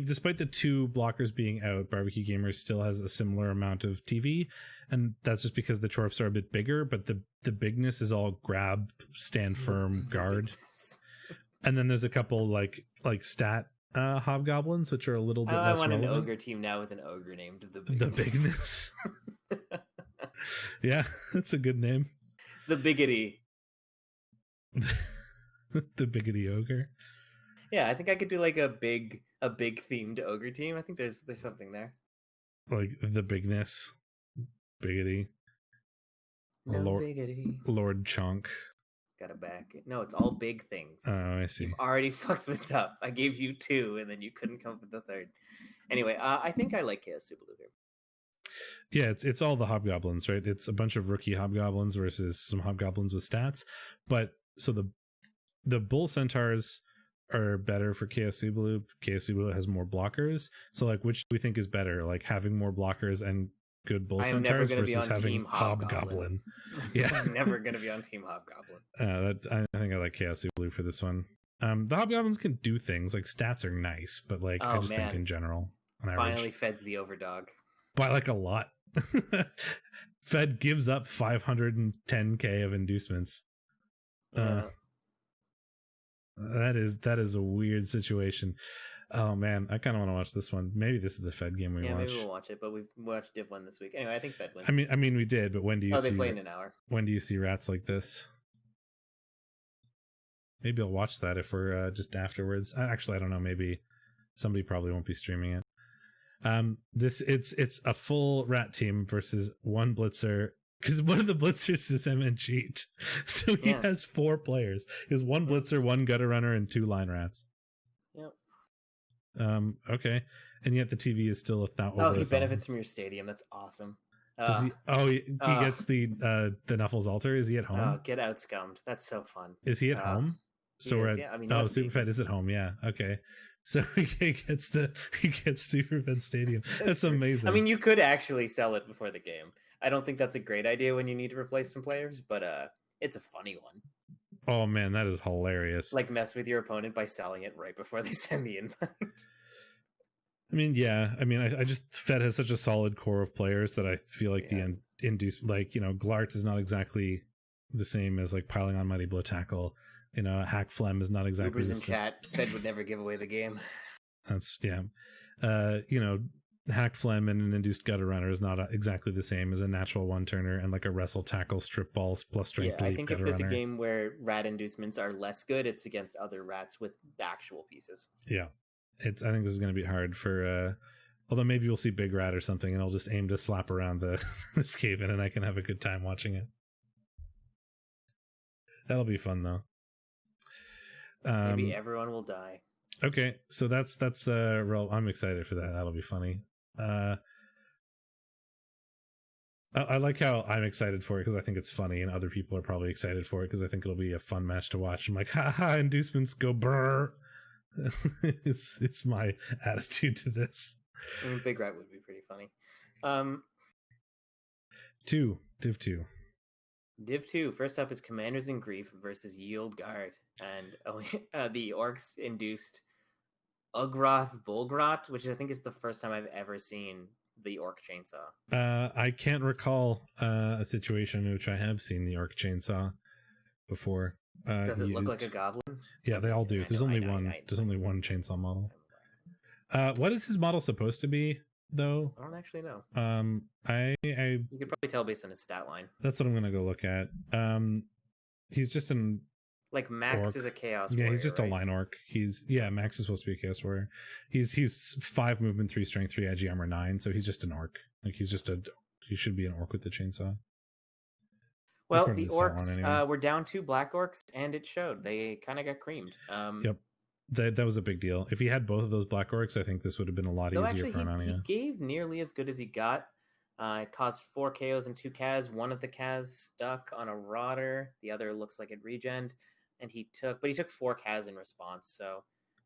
despite the 2 blockers being out, Barbecue Gamer still has a similar amount of TV, and that's just because the Chorfs are a bit bigger, but the bigness is all grab, stand firm, guard. And then there's a couple like stat hobgoblins, which are a little bit less relevant. I want an ogre team now with an ogre named the Bigness. The Bigness. Yeah, that's a good name. The Biggity. The Biggity Ogre. Yeah, I think I could do like a big themed ogre team. I think there's something there. Like the Bigness, Biggity, Biggity. Lord Chunk. Gotta back it. No, it's all big things. Oh, I see. You've already fucked this up. I gave you 2, and then you couldn't come up with the third. Anyway, I think I like Chaos Ubaloo here. Yeah, it's all the hobgoblins, right? It's a bunch of rookie hobgoblins versus some hobgoblins with stats. But so the bull centaurs are better for Chaos Blue. Chaos Blue has more blockers. So like, which do we think is better? Like having more blockers and good bull I am never centaurs going to be versus on having Team Hobgoblin. Yeah, I'm never going to be on Team Hobgoblin. I think I like Chaos Blue for this one. The hobgoblins can do things like stats are nice, but like I just think in general, on average, Finally, Fed's the overdog by like a lot. Fed gives up 510k of inducements. That is a weird situation. Oh man, I kind of want to watch this one. Maybe this is the Fed game we watch. Maybe we'll watch it, but we've watched Div 1 this week. Anyway, I think Fed wins. I mean we did, but when do you see? They play in an hour. When do you see rats like this? Maybe I'll watch that if we're just afterwards. Actually, I don't know. Maybe somebody probably won't be streaming it. It's a full rat team versus one blitzer, because one of the blitzers is MN Cheat. So he has 4 players. He has 1 blitzer, 1 gutter runner, and 2 line rats. Yep. Okay. And yet the TV is still he benefits from your stadium. That's awesome. Does he? Oh, he gets the Nuffles altar. Is he at home? Oh, get out scummed. That's so fun. Is he at home? So we're at, Superfed is at home. Yeah. Okay. So he gets Superfed Stadium. That's amazing. I mean, you could actually sell it before the game. I don't think that's a great idea when you need to replace some players, but it's a funny one. Oh man, that is hilarious. Like mess with your opponent by selling it right before they send the invite. I mean, yeah. I mean, I just Fed has such a solid core of players that I feel like the induce, like, you know, Glart is not exactly the same as like piling on Mighty Blow Tackle. You know, Hack Phlegm is not exactly the same. Chat. Fed would never give away the game. That's you know, Hack Phlegm and an induced gutter runner is not exactly the same as a natural one turner and like a wrestle tackle strip balls plus strength. I think if there's a game where rat inducements are less good, it's against other rats with the actual pieces. Yeah. I think this is going to be hard for although maybe we'll see Big Rat or something and I'll just aim to slap around the Skaven and I can have a good time watching it. That'll be fun though. Maybe everyone will die. Okay, so that's REL. I'm excited for that. That'll be funny. I like how I'm excited for it because I think it's funny, and other people are probably excited for it because I think it'll be a fun match to watch. I'm like, haha, inducements go brr. It's my attitude to this. I mean, Big Rat would be pretty funny. Div 2. Div 2, first up is Commanders in Grief versus Yield Guard. And the Orcs induced Ugroth Bulgrot, which I think is the first time I've ever seen the Orc Chainsaw. I can't recall a situation in which I have seen the Orc Chainsaw before. Does it look like a goblin? Yeah, they all do. There's only one chainsaw model. What is his model supposed to be, though? I don't actually know. You could probably tell based on his stat line. That's what I'm gonna go look at. He's just an like Max orc. is a chaos warrior. Yeah, he's just a line orc. Max is supposed to be a chaos warrior. He's 5 movement, 3 strength, 3 edgy armor, 9. So he's just an orc. Like he should be an orc with the chainsaw. Well, the orcs anyway. Were down 2 black orcs, and it showed. They kind of got creamed. Yep. That was a big deal. If he had both of those black orcs, I think this would have been a lot easier for Anania. He gave nearly as good as he got. It caused 4 KOs and 2 Kaz. One of the Kaz stuck on a Rotter. The other looks like it regened. And he took 4 Kaz in response. So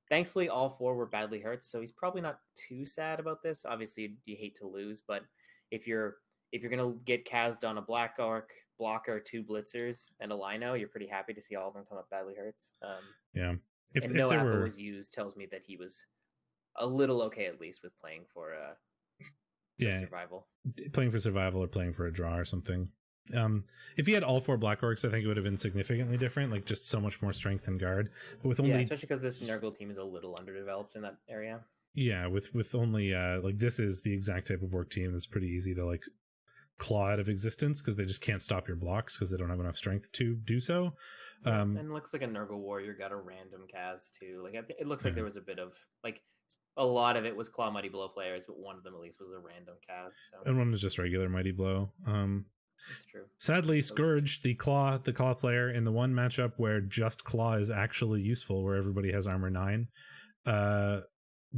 thankfully all 4 were badly hurt. So he's probably not too sad about this. Obviously you hate to lose, but if you're gonna get Kaz'd on a black orc, blocker, 2 blitzers, and a lino, you're pretty happy to see all of them come up badly hurts. If no apple was used tells me that he was a little okay at least with playing for survival. Playing for survival or playing for a draw or something. If he had all 4 black orcs, I think it would have been significantly different, like just so much more strength and guard. But with only especially because this Nurgle team is a little underdeveloped in that area. Yeah, with only like this is the exact type of orc team that's pretty easy to like claw out of existence because they just can't stop your blocks because they don't have enough strength to do so. And it looks like a Nurgle warrior got a random Kaz too. Like it looks like there was a bit of like a lot of it was Claw Mighty Blow players, but one of them at least was a random Kaz. So. And one was just regular Mighty Blow. That's true. Sadly, Scourge, the claw player in the one matchup where just claw is actually useful, where everybody has armor 9,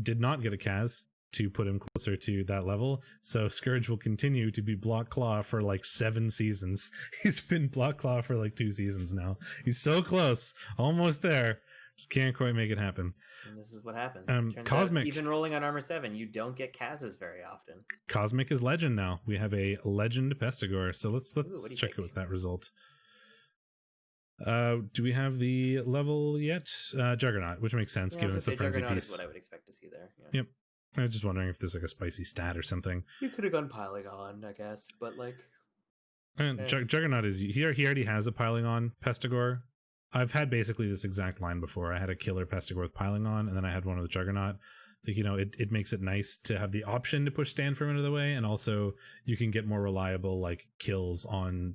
did not get a Kaz. to put him closer to that level. So Scourge will continue to be Block Claw for like 7 seasons. He's been Block Claw for like 2 seasons now. He's so close, almost there. Just can't quite make it happen. And this is what happens. Cosmic, out, even rolling on Armor 7, you don't get Kazas very often. Cosmic is Legend now. We have a Legend Pestigore. So let's check it with that result. Do we have the level yet? Juggernaut, which makes sense given it's the frenzy Juggernaut piece. is what I would expect to see there. Yeah. Yep. I was just wondering if there's like a spicy stat or something. You could have gone piling on, I guess, but like. And Juggernaut is he already has a piling on Pestigore. I've had basically this exact line before. I had a killer Pestigore with piling on, and then I had one with Juggernaut. Like, it makes it nice to have the option to push Stand Firm into the way, and also you can get more reliable like kills on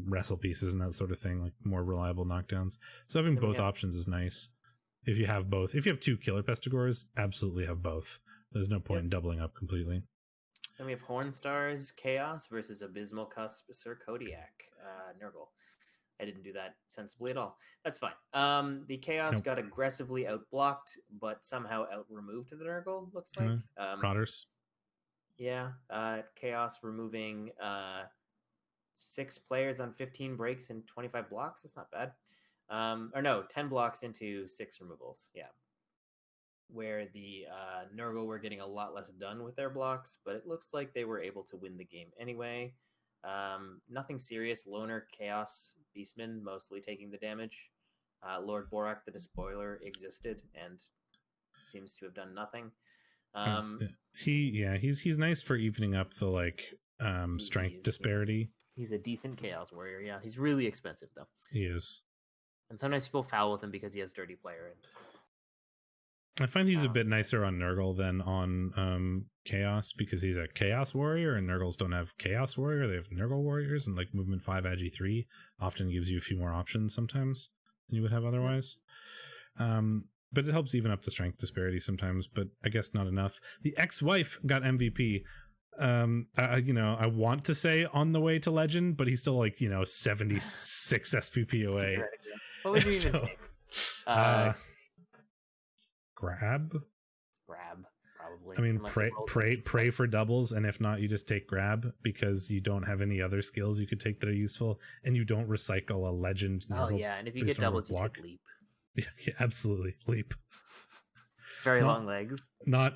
wrestle pieces and that sort of thing, like more reliable knockdowns. So having both options is nice. If you have both, if you have 2 killer Pestigores, absolutely have both. There's no point in doubling up completely. Then we have Hornstars Chaos versus Abysmal Cuspcer Kodiak Nurgle. I didn't do that sensibly at all. That's fine. The Chaos got aggressively outblocked, but somehow out-removed to the Nurgle, looks like. Rotters. Yeah. Chaos removing 6 players on 15 breaks and 25 blocks. That's not bad. 10 blocks into 6 removals. Yeah. Where the Nurgle were getting a lot less done with their blocks, but it looks like they were able to win the game anyway. Nothing serious. Loner Chaos Beastman mostly taking the damage. Lord Borak the Despoiler existed and seems to have done nothing. He's nice for evening up the like strength disparity. He's a decent Chaos Warrior. Yeah, he's really expensive though. He is. And sometimes people foul with him because he has Dirty Player. And I find he's a bit nicer on Nurgle than on Chaos because he's a Chaos Warrior, and Nurgles don't have Chaos Warrior. They have Nurgle Warriors, and like movement 5 Agi 3 often gives you a few more options sometimes than you would have otherwise. But it helps even up the strength disparity sometimes, but I guess not enough. The ex-wife got MVP. I want to say on the way to Legend, but he's still like 76 SPP away. What would you even take? Grab, probably. I mean, pray for doubles, and if not, you just take grab because you don't have any other skills you could take that are useful, and you don't recycle a Legend. And if you get doubles, you take leap. Yeah, absolutely, leap. Very long legs. Not.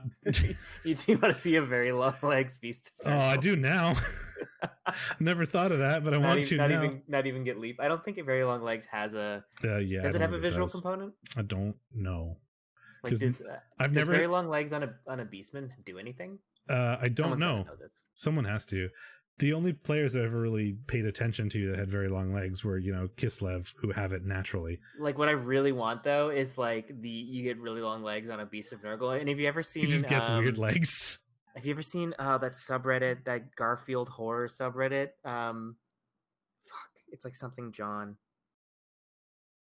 You do want to see a very long legs beast. I do now. Never thought of that, but I want to now. Not even get leap. I don't think a very long legs has a. Does it have a visual component? I don't know. Like, does very long legs on a beastman do anything? I don't know. Someone has to. The only players I've ever really paid attention to that had very long legs were, Kislev, who have it naturally. Like, what I really want though is like you get really long legs on a beast of Nurgle. And have you ever seen? He just gets weird legs. Have you ever seen that subreddit, that Garfield horror subreddit? It's like something John.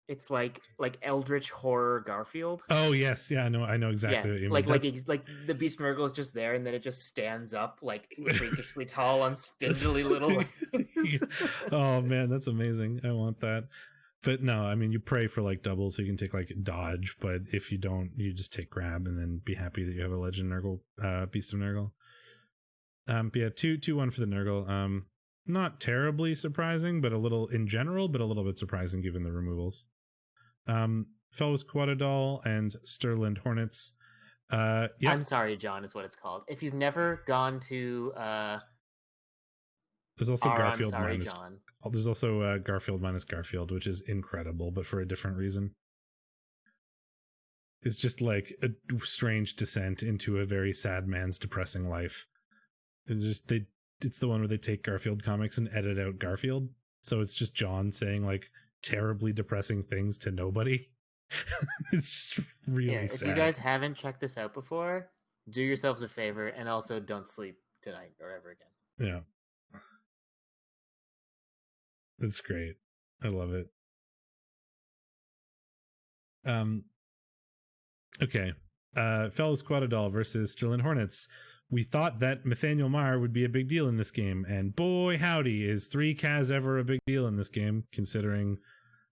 It's like Eldritch horror Garfield. Oh yes, yeah, I know exactly what you mean. Like the Beast Nurgle is just there, and then it just stands up like freakishly tall on spindly little legs. Oh man, that's amazing. I want that. But no, I mean you pray for like doubles so you can take like dodge, but if you don't, you just take grab and then be happy that you have a Legend Nurgle, Beast of Nurgle. But yeah, 2-1 for the Nurgle. Not terribly surprising, but a little in general, but a little bit surprising given the removals. Fellows Quaddadal and Sterland Hornets. I'm sorry, John, is what it's called. If you've never gone to there's also Garfield I'm sorry, minus John. There's also Garfield minus Garfield, which is incredible, but for a different reason. It's just like a strange descent into a very sad man's depressing life. It's the one where they take Garfield comics and edit out Garfield. So it's just John saying like terribly depressing things to nobody. It's just really sad. If you guys haven't checked this out before, do yourselves a favor and also don't sleep tonight or ever again. Yeah. It's great. I love it. Okay. Fellows Quaddadal versus Sterling Hornets. We thought that Nathaniel Meyer would be a big deal in this game, and boy howdy, is 3 Kaz ever a big deal in this game, considering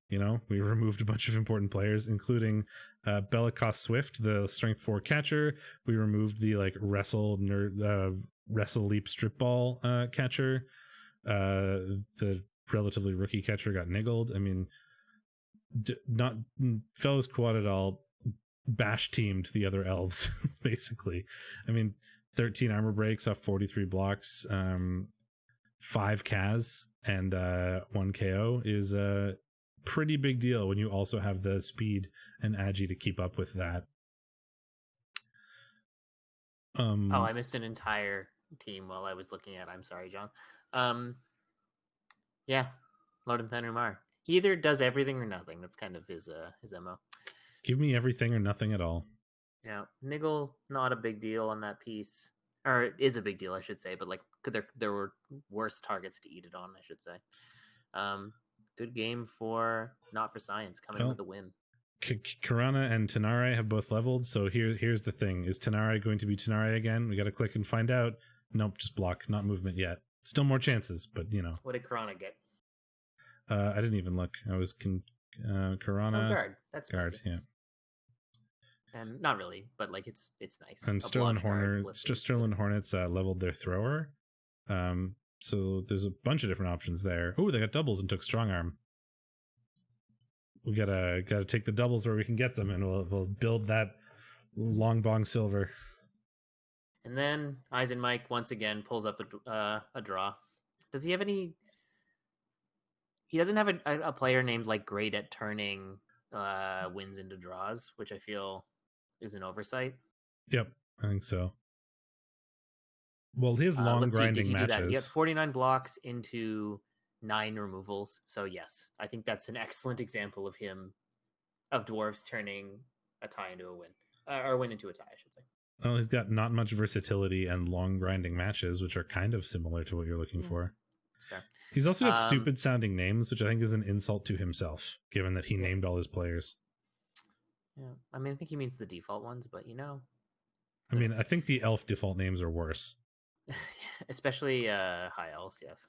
We removed a bunch of important players, including Belikos Swift, the strength 4 catcher. We removed the wrestle leap strip ball catcher. The relatively rookie catcher got niggled. I mean, not Fellows Quad at all bash teamed the other elves basically. I mean, 13 armor breaks off 43 blocks, 5 Kaz, and 1 KO is a pretty big deal when you also have the speed and agi to keep up with that. I missed an entire team while I was looking at. I'm sorry, John. Yeah, Lord of Thenumar. He either does everything or nothing. That's kind of his MO. Give me everything or nothing at all. Yeah, Niggle, not a big deal on that piece. Or it is a big deal, I should say, but there were worse targets to eat it on, I should say. Good game for Not for Science, coming with a win. Karana and Tanare have both leveled, so here's the thing. Is Tanare going to be Tanare again? We got to click and find out. Nope, just block, not movement yet. Still more chances, but What did Karana get? I didn't even look. I was Karana. Guard. That's guard, easy. yeah. And not really, but it's nice. And Sterling Hornets leveled their thrower. So there's a bunch of different options there. Oh, they got doubles and took strong arm. We gotta take the doubles where we can get them, and we'll build that long bong silver. And then Eisen Mike once again pulls up a draw. Does he have any? He doesn't have a player named great at turning wins into draws, which I feel is an oversight. Yep, I think so. Well, his long grinding matches. He got 49 blocks into 9 removals. So yes, I think that's an excellent example of dwarves turning a tie into a win, or a win into a tie, I should say. Well, he's got not much versatility and long grinding matches, which are kind of similar to what you're looking for. Fair. He's also got stupid sounding names, which I think is an insult to himself, given that he named all his players. Yeah, I mean, I think he means the default ones, but I mean, I think the elf default names are worse. Especially high elves, yes.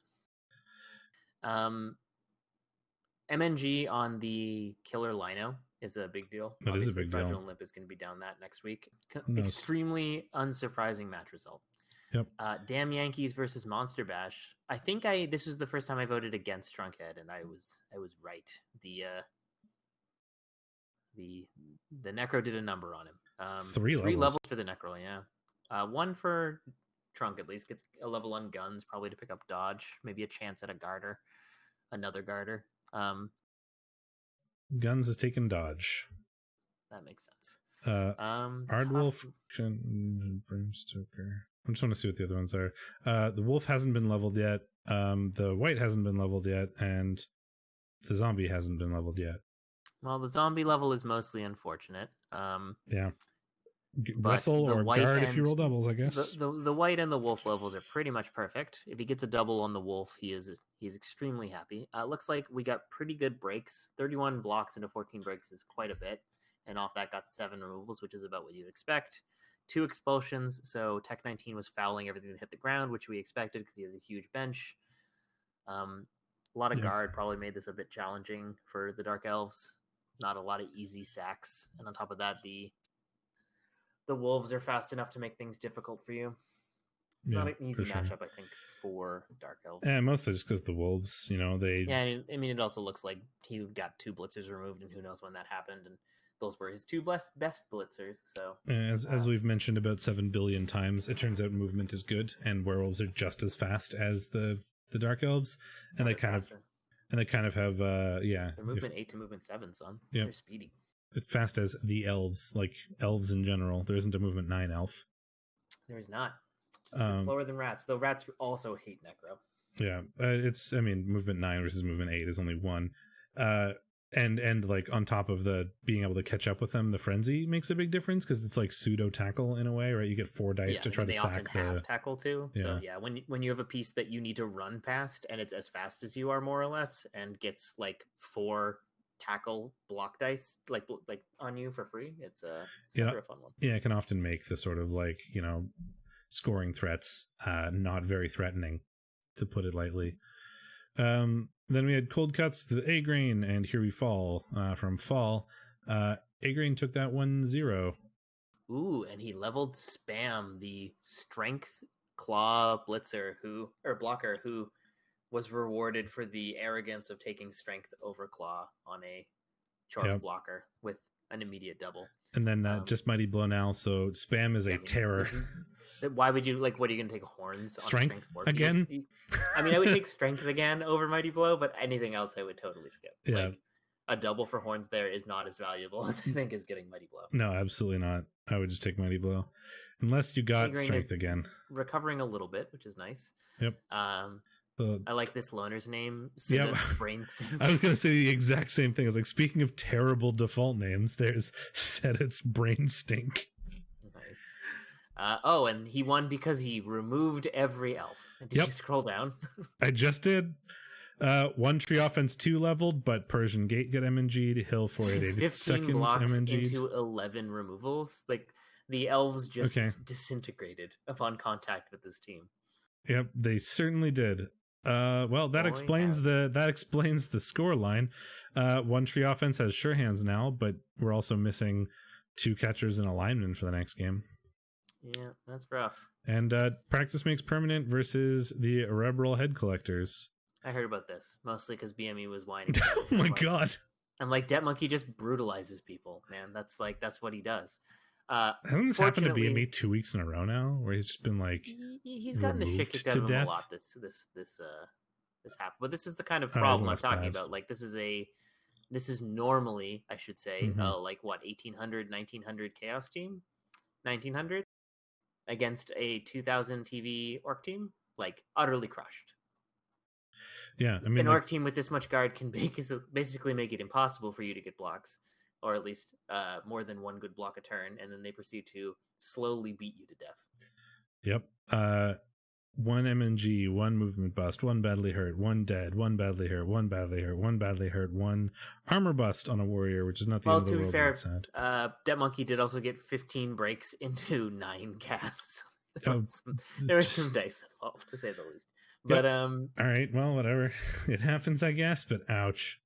MNG on the Killer Lino is a big deal. That is a big deal. Fragile Limp is going to be down that next week. Extremely unsurprising match result. Yep. Damn Yankees versus Monster Bash. I think this was the first time I voted against Drunkhead, and I was right. The Necro did a number on him. 3 levels for the Necro, yeah. 1 for Trunk, at least gets a level on guns, probably to pick up dodge, maybe a chance at another garter. Guns has taken dodge. That makes sense. Ardwolf, Brimstoker. I just want to see what the other ones are. The wolf hasn't been leveled yet. The white hasn't been leveled yet, and the zombie hasn't been leveled yet. Well, the zombie level is mostly unfortunate. Yeah. Wrestle or guard if you roll doubles, I guess. The white and the wolf levels are pretty much perfect. If he gets a double on the wolf, he's extremely happy. Looks like we got pretty good breaks. 31 blocks into 14 breaks is quite a bit. And off that got 7 removals, which is about what you'd expect. 2 expulsions, so Tech 19 was fouling everything that hit the ground, which we expected because he has a huge bench. A lot of guard probably made this a bit challenging for the Dark Elves. Not a lot of easy sacks. And on top of that, the wolves are fast enough to make things difficult for you. It's not an easy matchup, I think, for Dark Elves. Yeah, mostly just because the wolves, they... Yeah, I mean, it also looks like he got 2 blitzers removed, and who knows when that happened, and those were his 2 best blitzers, so... As we've mentioned about 7 billion times, it turns out movement is good, and werewolves are just as fast as the Dark Elves, and they kind of have, They're movement 8 to movement 7, son. Yep. They're speedy. As fast as the elves, like elves in general. There isn't a movement 9 elf. There is not. Just slower than rats, though rats also hate Necro. Yeah, movement 9 versus movement 8 is only 1. And on top of the being able to catch up with them, the frenzy makes a big difference because it's like pseudo tackle in a way, right? You get 4 dice to try to sack the tackle too. Yeah. So yeah, when you have a piece that you need to run past and it's as fast as you are more or less and gets 4 tackle block dice like on you for free, it's never a fun one. Yeah, it can often make the sort of scoring threats not very threatening, to put it lightly. Then we had Cold Cuts to the A-Grain and Here We Fall from Fall. A-Grain took that 1-0. Ooh, and he leveled Spam, the strength claw blitzer blocker who was rewarded for the arrogance of taking strength over claw on a Chorf blocker with an immediate double. And then just Mighty Blow now, so Spam is a terror. Why would you, what are you going to take horns on strength strength again? I mean, I would take strength again over Mighty Blow, but anything else I would totally skip. Yeah. Like, a double for horns there is not as valuable as I think is getting Mighty Blow. No, absolutely not. I would just take Mighty Blow. Unless you got A-Grain strength again. Recovering a little bit, which is nice. Yep. I like this loaner's name. Yeah. Brainstinct. I was going to say the exact same thing. I was like, speaking of terrible default names, there's Sedit's Brainstink. Nice. And he won because he removed every elf. Did you scroll down? I just did. 1 tree offense 2 leveled, but Persian Gate got MNG'd. Hill 488 15 blocks into 11 removals. Like, the elves just disintegrated upon contact with this team. Yep, they certainly did. That explains the score line. 1 tree offense has sure hands now, but we're also missing 2 catchers and a lineman for the next game. Yeah, that's rough. And practice makes permanent versus the REBBL head collectors. I heard about this mostly because BME was whining. Oh my god! I'm like, Debt Monkey just brutalizes people, man. That's what he does. Hasn't this happened to BME 2 weeks in a row now, where he's just been like he's gotten the shit kicked out of him a lot this half. But this is the kind of problem I'm talking about. Like, this is normally, I should say, 1800, 1900 Chaos team, 1900 against a 2000 TV Orc team, like utterly crushed. Yeah, I mean, an Orc team with this much guard can basically make it impossible for you to get blocks, or at least more than one good block a turn, and then they proceed to slowly beat you to death. Yep. 1 MNG, 1 movement bust, 1 badly hurt, 1 dead, 1 badly hurt, 1 badly hurt, 1 badly hurt, 1 armor bust on a warrior, which is not the end of the world. To be fair, Debt Monkey did also get 15 breaks into 9 casts. There was some dice involved, to say the least. But all right, well, whatever. It happens, I guess, but ouch.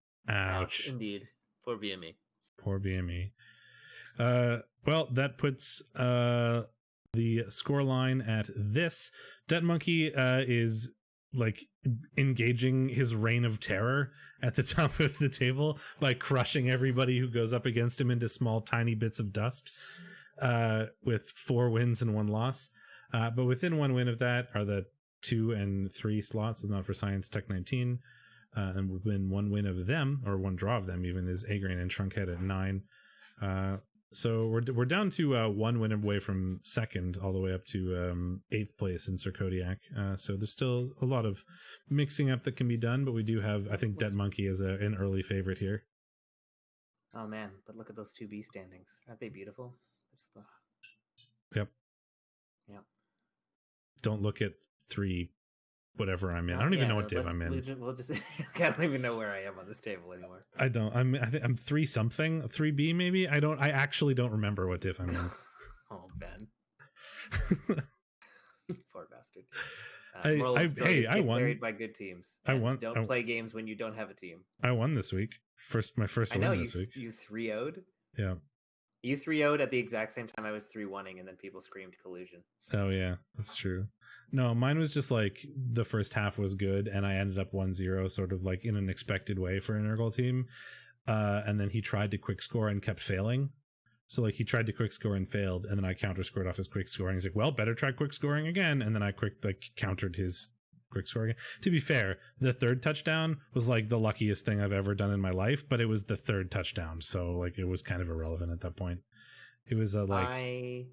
Indeed. Poor BME. Poor BME. Well, that puts the score line at this. Debt Monkey is like engaging his reign of terror at the top of the table by crushing everybody who goes up against him into small, tiny bits of dust, with 4 wins and 1 loss. But within 1 win of that are the 2 and 3 slots, not for Science Tech 19, and within 1 win of them, or 1 draw of them even, is A-Grain and Trunkhead at 9. So we're down to 1 win away from second, all the way up to 8th place in Sir Kodiak. So there's still a lot of mixing up that can be done, but we do have, I think, Debt Monkey is an early favorite here. Oh man, but look at those 2B standings. Aren't they beautiful? Yep. Yeah. Don't look at 3 whatever I'm in. I don't even know what div I'm in. We'll just I don't even know where I am on this table anymore. I don't. I'm 3 something, 3B maybe. I actually don't remember what div I'm in. Oh, Ben. Poor bastard. I won. Married by good teams. I won. Don't play games when you don't have a team. I won this week. My first win this week. You 3-0'd? Yeah. You 3-0'd at the exact same time I was 3-1-ing, and then people screamed collusion. Oh yeah, that's true. No, mine was just like the first half was good, and I ended up 1-0, sort of like in an expected way for an Urgal team. And then he tried to quick score and kept failing. So like he tried to quick score and failed, and then I counter scored off his quick score, and he's like, "Well, better try quick scoring again." And then I countered his quick score again. To be fair, the 3rd touchdown was like the luckiest thing I've ever done in my life, but it was the 3rd touchdown, so like it was kind of irrelevant at that point. It was I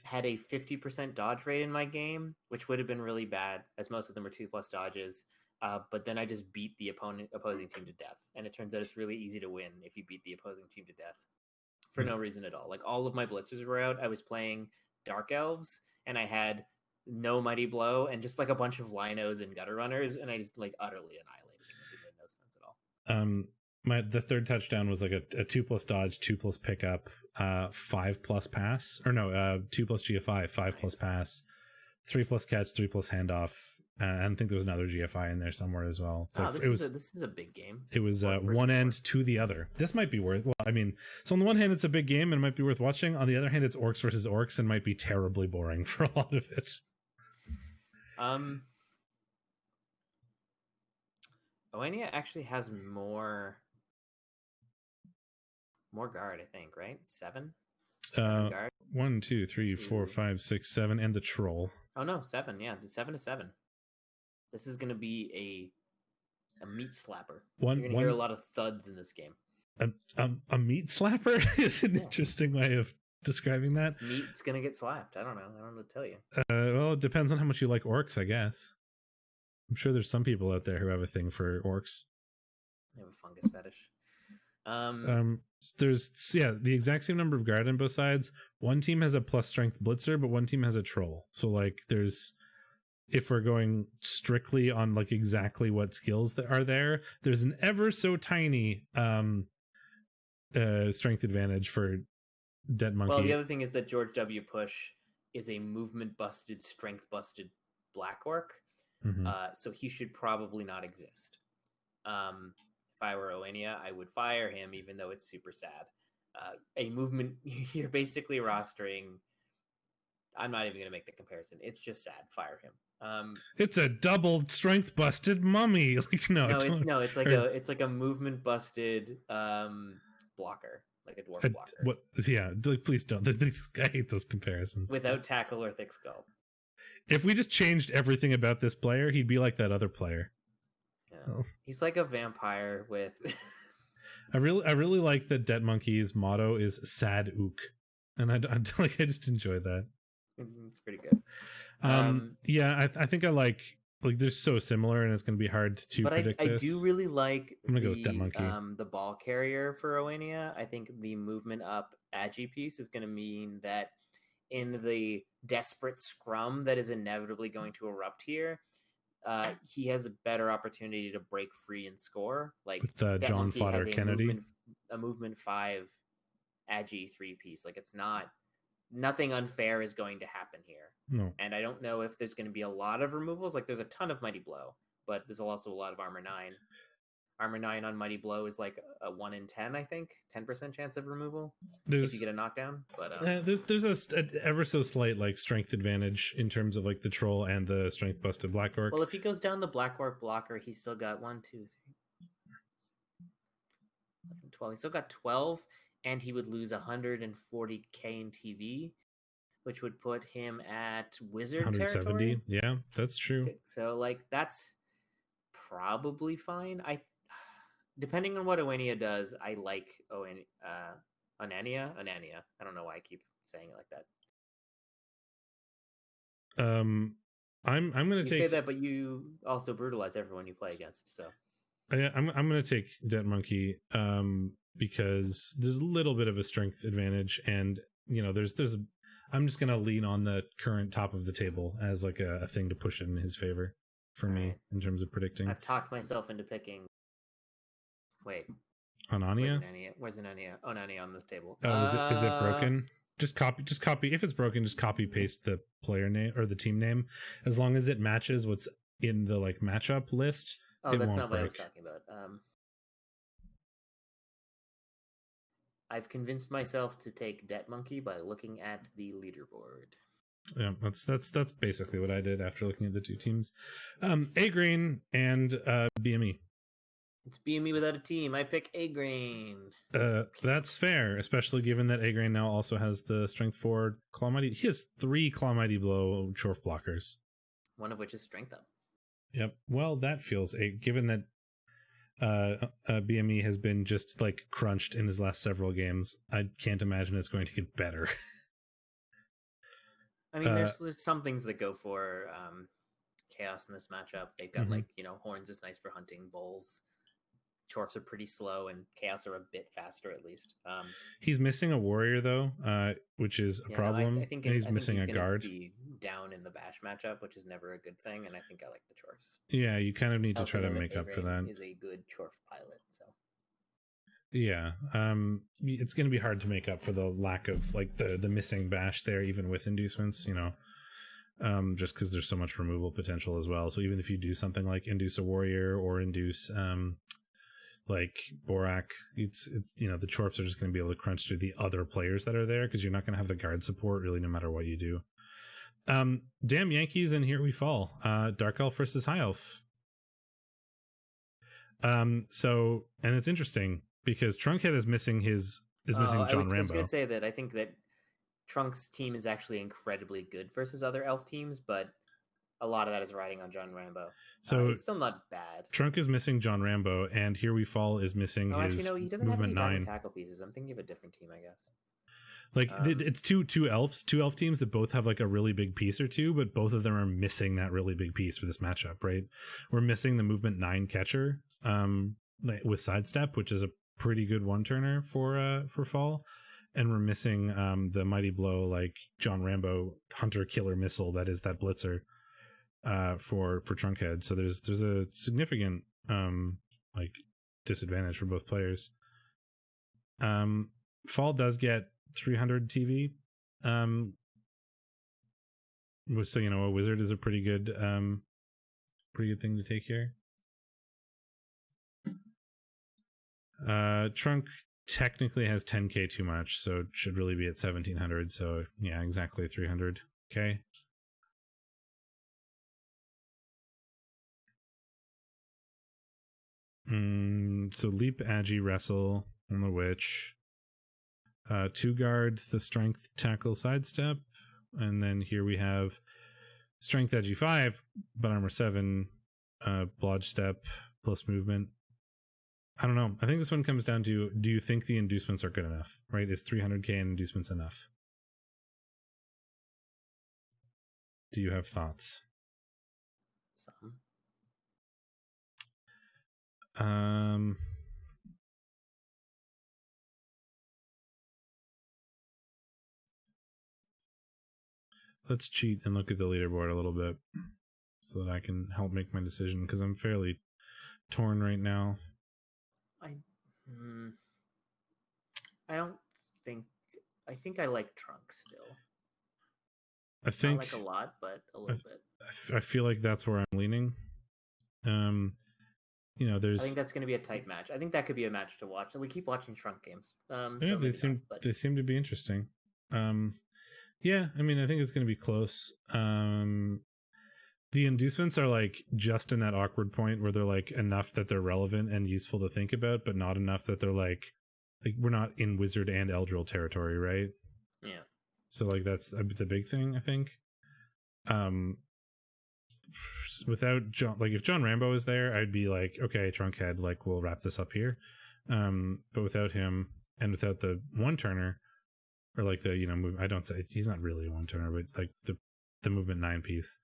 had a 50% dodge rate in my game, which would have been really bad, as most of them are 2+ dodges. But then I just beat the opposing team to death, and it turns out it's really easy to win if you beat the opposing team to death for no reason at all. Like, all of my blitzers were out. I was playing Dark Elves, and I had no Mighty Blow and just like a bunch of Linos and Gutter Runners, and I just like utterly annihilated them. It made no sense at all. The 3rd touchdown was like a 2+ dodge, 2+ pickup, 5+ pass, or no, 2+ GFI, 5+ pass, 3+ catch, 3+ handoff, I think there was another GFI in there somewhere as well. It's like, this is a big game. It was one end to the other. This might be worth. Well, I mean, so on the one hand, it's a big game and it might be worth watching. On the other hand, it's orcs versus orcs and might be terribly boring for a lot of it. Oenia actually has more guard, I think, right? Seven guard. 1, 2, 3, 4, 5, 6, 7, and the troll. Oh no, 7. Yeah, 7 to 7. This is gonna be a meat slapper. You're gonna hear a lot of thuds in this game. A meat slapper is an interesting way of describing that. Meat's gonna get slapped. I don't know what to tell you. Well, it depends on how much you like orcs, I guess. I'm sure there's some people out there who have a thing for orcs. They have a fungus fetish. There's the exact same number of guard on both sides. One team has a plus strength blitzer, but one team has a troll. So like there's, if we're going strictly on like exactly what skills that are there, there's an ever so tiny strength advantage for Dead Monkey. Well, the other thing is that George W. Push is a movement busted, strength busted black orc. Mm-hmm. So he should probably not exist. If I were Oenia, I would fire him, even though it's super sad. A movement, you're basically rostering. I'm not even going to make the comparison. It's just sad. Fire him. It's a double strength busted mummy. Like it's like a movement busted blocker, like a dwarf blocker. What? Yeah, please don't. I hate those comparisons. Without tackle or thick skull. If we just changed everything about this player, he'd be like that other player. Yeah. Oh. He's like a vampire with. I really like that Dead Monkey's motto is "Sad Ook," and I just enjoy that. It's pretty good. Yeah, I think I like they're so similar, and it's going to be hard to predict. I do really like. I'm gonna go with Dead Monkey. The ball carrier for Oenia. I think the movement up agi piece is going to mean that in the desperate scrum that is inevitably going to erupt here, he has a better opportunity to break free and score. Like with John Fodder Kennedy, a movement 5 agi 3 piece. Like it's nothing unfair is going to happen here. No. And I don't know if there's going to be a lot of removals. Like there's a ton of Mighty Blow, but there's also a lot of Armor 9. Armor 9 on Mighty Blow is like a 1 in 10, I think, 10% chance of removal if you get a knockdown. But there's a ever so slight like strength advantage in terms of like the troll and the strength busted black orc. Well, if he goes down the black orc blocker, he's still got 1, 2, 3, 11, 12. He's still got 12, and he would lose 140k in TV, which would put him at wizard 170. territory. Yeah, that's true. Okay, so like that's probably fine. Depending on what Oenia does, I like Onania. I don't know why I keep saying it like that. I'm gonna say that, but you also brutalize everyone you play against. So I'm gonna take Dead Monkey because there's a little bit of a strength advantage, and I'm just gonna lean on the current top of the table as like a thing to push in his favor for me in terms of predicting. I've talked myself into picking. Wait. Onania? Where's Onania? Onania on this table. Oh, is it broken? Just copy. If it's broken, just copy paste the player name or the team name. As long as it matches what's in the like matchup list. Oh, that's not what I was talking about. I've convinced myself to take Dead Monkey by looking at the leaderboard. Yeah, that's basically what I did after looking at the two teams. A Green and BME. It's BME without a team. I pick A Grain. That's fair, especially given that A Grain now also has the Strength 4 Claw Mighty. He has 3 Claw Mighty Blow Chorf blockers. One of which is Strength Up. Yep. Well, that feels given that BME has been just like crunched in his last several games. I can't imagine it's going to get better. I mean, there's some things that go for Chaos in this matchup. They've got Horns is nice for hunting, Bulls. Chorfs are pretty slow, and Chaos are a bit faster at least. He's missing a warrior though, which is a problem. I think he's missing a guard. Be down in the bash matchup, which is never a good thing, and I think I like the Chorfs. Yeah, you kind of need to try to make up for that. Is a good Chorf pilot, so yeah, it's going to be hard to make up for the lack of like the missing bash there, even with inducements. just because there's so much removal potential as well. So even if you do something like induce a warrior or induce like Borak, the Chorfs are just going to be able to crunch through the other players that are there, because you're not going to have the guard support really no matter what you do. Damn Yankees, and here we fall. Dark Elf versus High Elf. So, and it's interesting because Trunkhead is missing John Rambo. I was going to say that I think that Trunk's team is actually incredibly good versus other elf teams, but a lot of that is riding on John Rambo. So it's still not bad. Trunk is missing John Rambo, and Here We Fall is missing his he doesn't movement have any 9 tackle pieces. I'm thinking of a different team, I guess. Like it's two elf teams that both have like a really big piece or two, but both of them are missing that really big piece for this matchup, right? We're missing the movement 9 catcher with sidestep, which is a pretty good one turner for Fall, and we're missing the mighty blow like John Rambo hunter killer missile that is that blitzer for Trunkhead. So there's a significant like disadvantage for both players. Fall does get 300 TV. So a wizard is a pretty good thing to take here. Trunk technically has 10k too much, so it should really be at 1700. So yeah, exactly 300k. So leap, agi, wrestle on the witch. 2 guard, the strength, tackle, sidestep, and then here we have strength agi 5, but armor 7, blodge step plus movement. I don't know. I think this one comes down to, do you think the inducements are good enough? Right? Is 300k in inducements enough? Do you have thoughts? Some. Let's cheat and look at the leaderboard a little bit so that I can help make my decision, because I'm fairly torn right now. I think I like Trunk still. I think not like a lot, but a little bit. I feel like that's where I'm leaning. There's. I think that's going to be a tight match. I think that could be a match to watch, and we keep watching Trunk games. Yeah, they seem to be interesting. Yeah, I mean, I think it's going to be close. The inducements are like just in that awkward point where they're like enough that they're relevant and useful to think about, but not enough that they're like we're not in wizard and eldril territory, right? Yeah. So like that's the big thing, I think. Without John, like if John Rambo is there, I'd be like, okay, Trunkhead, like we'll wrap this up here. But without him and without the one turner, or like the I don't say he's not really a one turner, but like the movement 9 piece,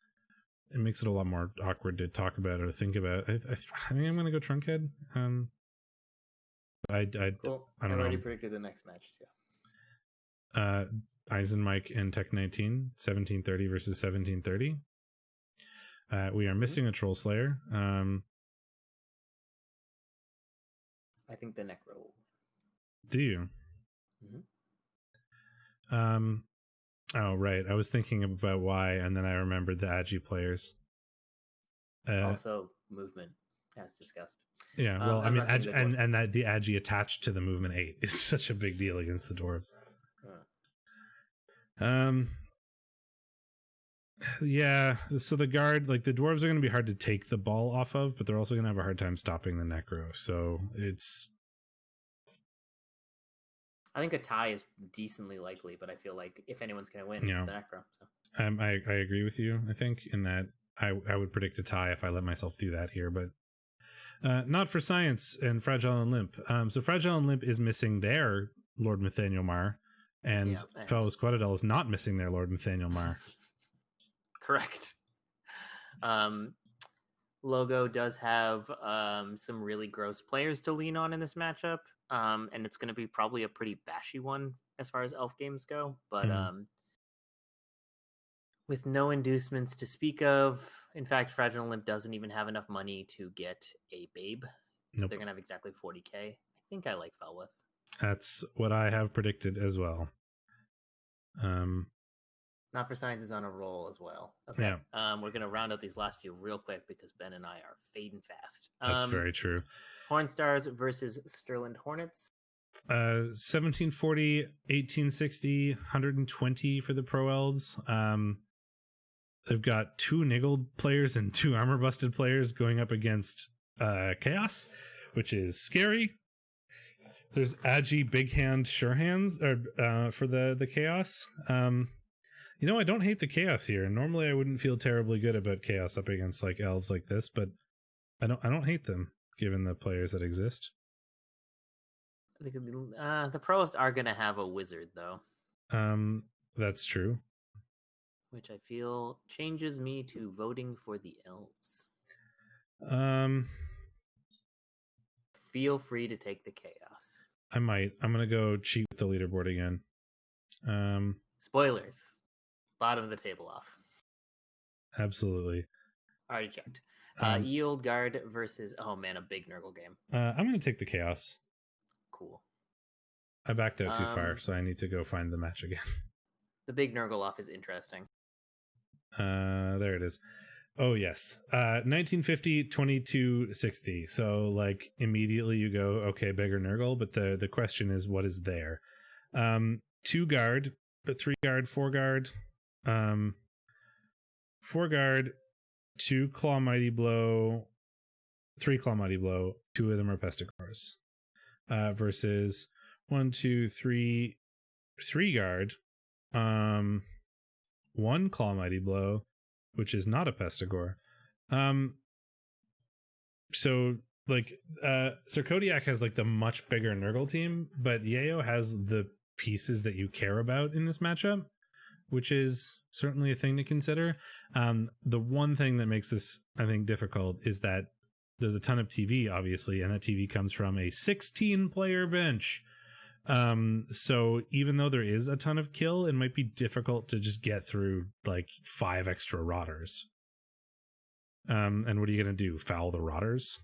it makes it a lot more awkward to talk about or to think about. I think I'm gonna go Trunkhead. Cool. I don't know. I already predicted the next match too. Eisenmike and Tech 19, 1730 versus 1730. We are missing a Troll Slayer. I think the Necro. Do you? Mm-hmm. Oh, right. I was thinking about why, and then I remembered the Agi players. Also, movement, as discussed. Yeah, well, I mean, and that the Agi attached to the movement 8 is such a big deal against the dwarves. Yeah, so the guard, like the dwarves are going to be hard to take the ball off of, but they're also going to have a hard time stopping the Necro. So it's. I think a tie is decently likely, but I feel like if anyone's going to win, it's the Necro. So. I agree with you. I think in that I would predict a tie if I let myself do that here, but not for Science and Fragile and Limp. So Fragile and Limp is missing their Lord Nathaniel Mar, and Fellows Quaddadel is not missing their Lord Nathaniel Mar. Correct. Logo does have some really gross players to lean on in this matchup, and it's going to be probably a pretty bashy one as far as elf games go, but with no inducements to speak of. In fact, Fragile Limp doesn't even have enough money to get a Babe, so they're going to have exactly 40k. I think I like Felwith. That's what I have predicted as well. Not for Science is on a roll as well. Okay. Yeah. We're gonna round out these last few real quick because Ben and I are fading fast. That's very true. Horn Stars versus Sterling Hornets. 1740, 1860, 120 for the Pro Elves. They've got 2 Niggled players and 2 armor busted players going up against Chaos, which is scary. There's Agi, Big Hand, Sure Hands for the Chaos. I don't hate the Chaos here. Normally I wouldn't feel terribly good about Chaos up against like elves like this, but I don't hate them given the players that exist. The pros are going to have a wizard, though. That's true. Which I feel changes me to voting for the elves. Feel free to take the chaos. I might. I'm going to go cheat with the leaderboard again. Spoilers. Bottom of the table off. Absolutely. Already checked. Yield Guard versus... Oh, man, a big Nurgle game. I'm going to take the chaos. Cool. I backed out too far, so I need to go find the match again. The big Nurgle off is interesting. There it is. Oh, yes. 1950, 2260. So, like, immediately you go, okay, bigger Nurgle, but the question is, what is there? 2 guard, 3 guard, 4 guard, 4 guard, 2 Claw Mighty Blow, 3 Claw Mighty Blow, 2 of them are Pesticores. Versus 1, 2, 3 guard, 1 Claw Mighty Blow, which is not a Pesticore. So like Sir Kodiak has like the much bigger Nurgle team, but Yayo has the pieces that you care about in this matchup, which is certainly a thing to consider. The one thing that makes this, I think, difficult is that there's a ton of TV, obviously, and that TV comes from a 16-player bench. So even though there is a ton of kill, it might be difficult to just get through like 5 extra rotters. And what are you going to do? Foul the rotters?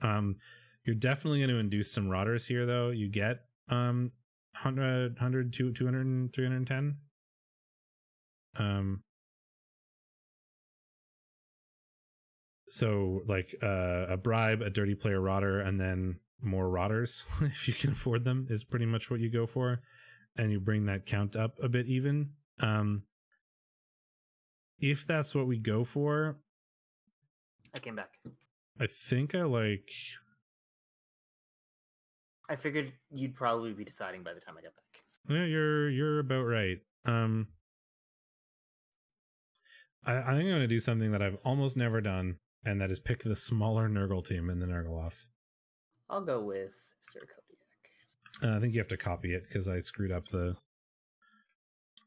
You're definitely going to induce some rotters here, though. You get 100, 200, 310. So like a bribe, a dirty player rotter, and then more rotters if you can afford them is pretty much what you go for, and you bring that count up a bit even. If that's what we go for, I came back. I think I figured you'd probably be deciding by the time I got back. Yeah, you're about right. I think I'm going to do something that I've almost never done, and that is pick the smaller Nurgle team in the Nurgle off. I'll go with Sir Kodiak. I think you have to copy it because I screwed up the...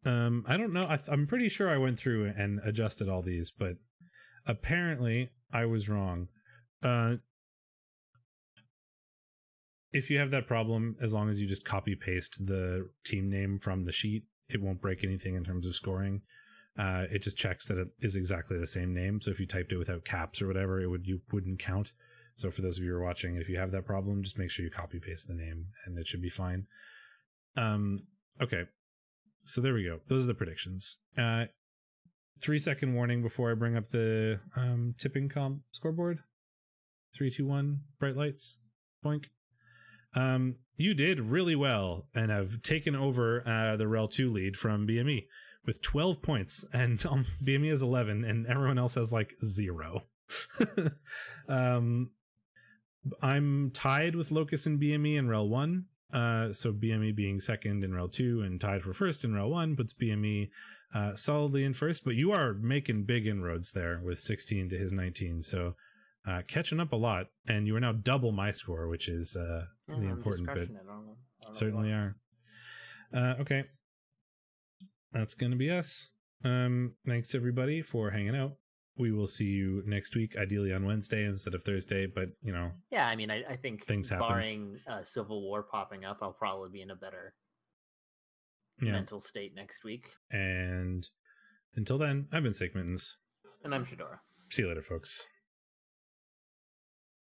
I don't know. I'm pretty sure I went through and adjusted all these, but apparently I was wrong. If you have that problem, as long as you just copy paste the team name from the sheet, it won't break anything in terms of scoring. It just checks that it is exactly the same name. So if you typed it without caps or whatever, you wouldn't count. So for those of you who are watching, if you have that problem, just make sure you copy paste the name and it should be fine. Okay. So there we go. Those are the predictions. 3-second warning before I bring up the tipping comp scoreboard. 3, 2, 1, bright lights. Boink. You did really well and have taken over the REL 2 lead from BME with 12 points, and BME has 11 and everyone else has like 0. I'm tied with Locus and BME in REL 1. So BME being second in REL 2 and tied for first in REL 1 puts BME solidly in first, but you are making big inroads there with 16 to his 19. So catching up a lot, and you are now double my score, which is the important bit. Certainly are. Okay. That's going to be us. Thanks everybody for hanging out. We will see you next week, ideally on Wednesday instead of Thursday, but you know. Yeah, I mean, I think things happen. Barring Civil War popping up, I'll probably be in a better mental state next week. And until then, I've been Steakmittens. And I'm Shadorra. See you later, folks.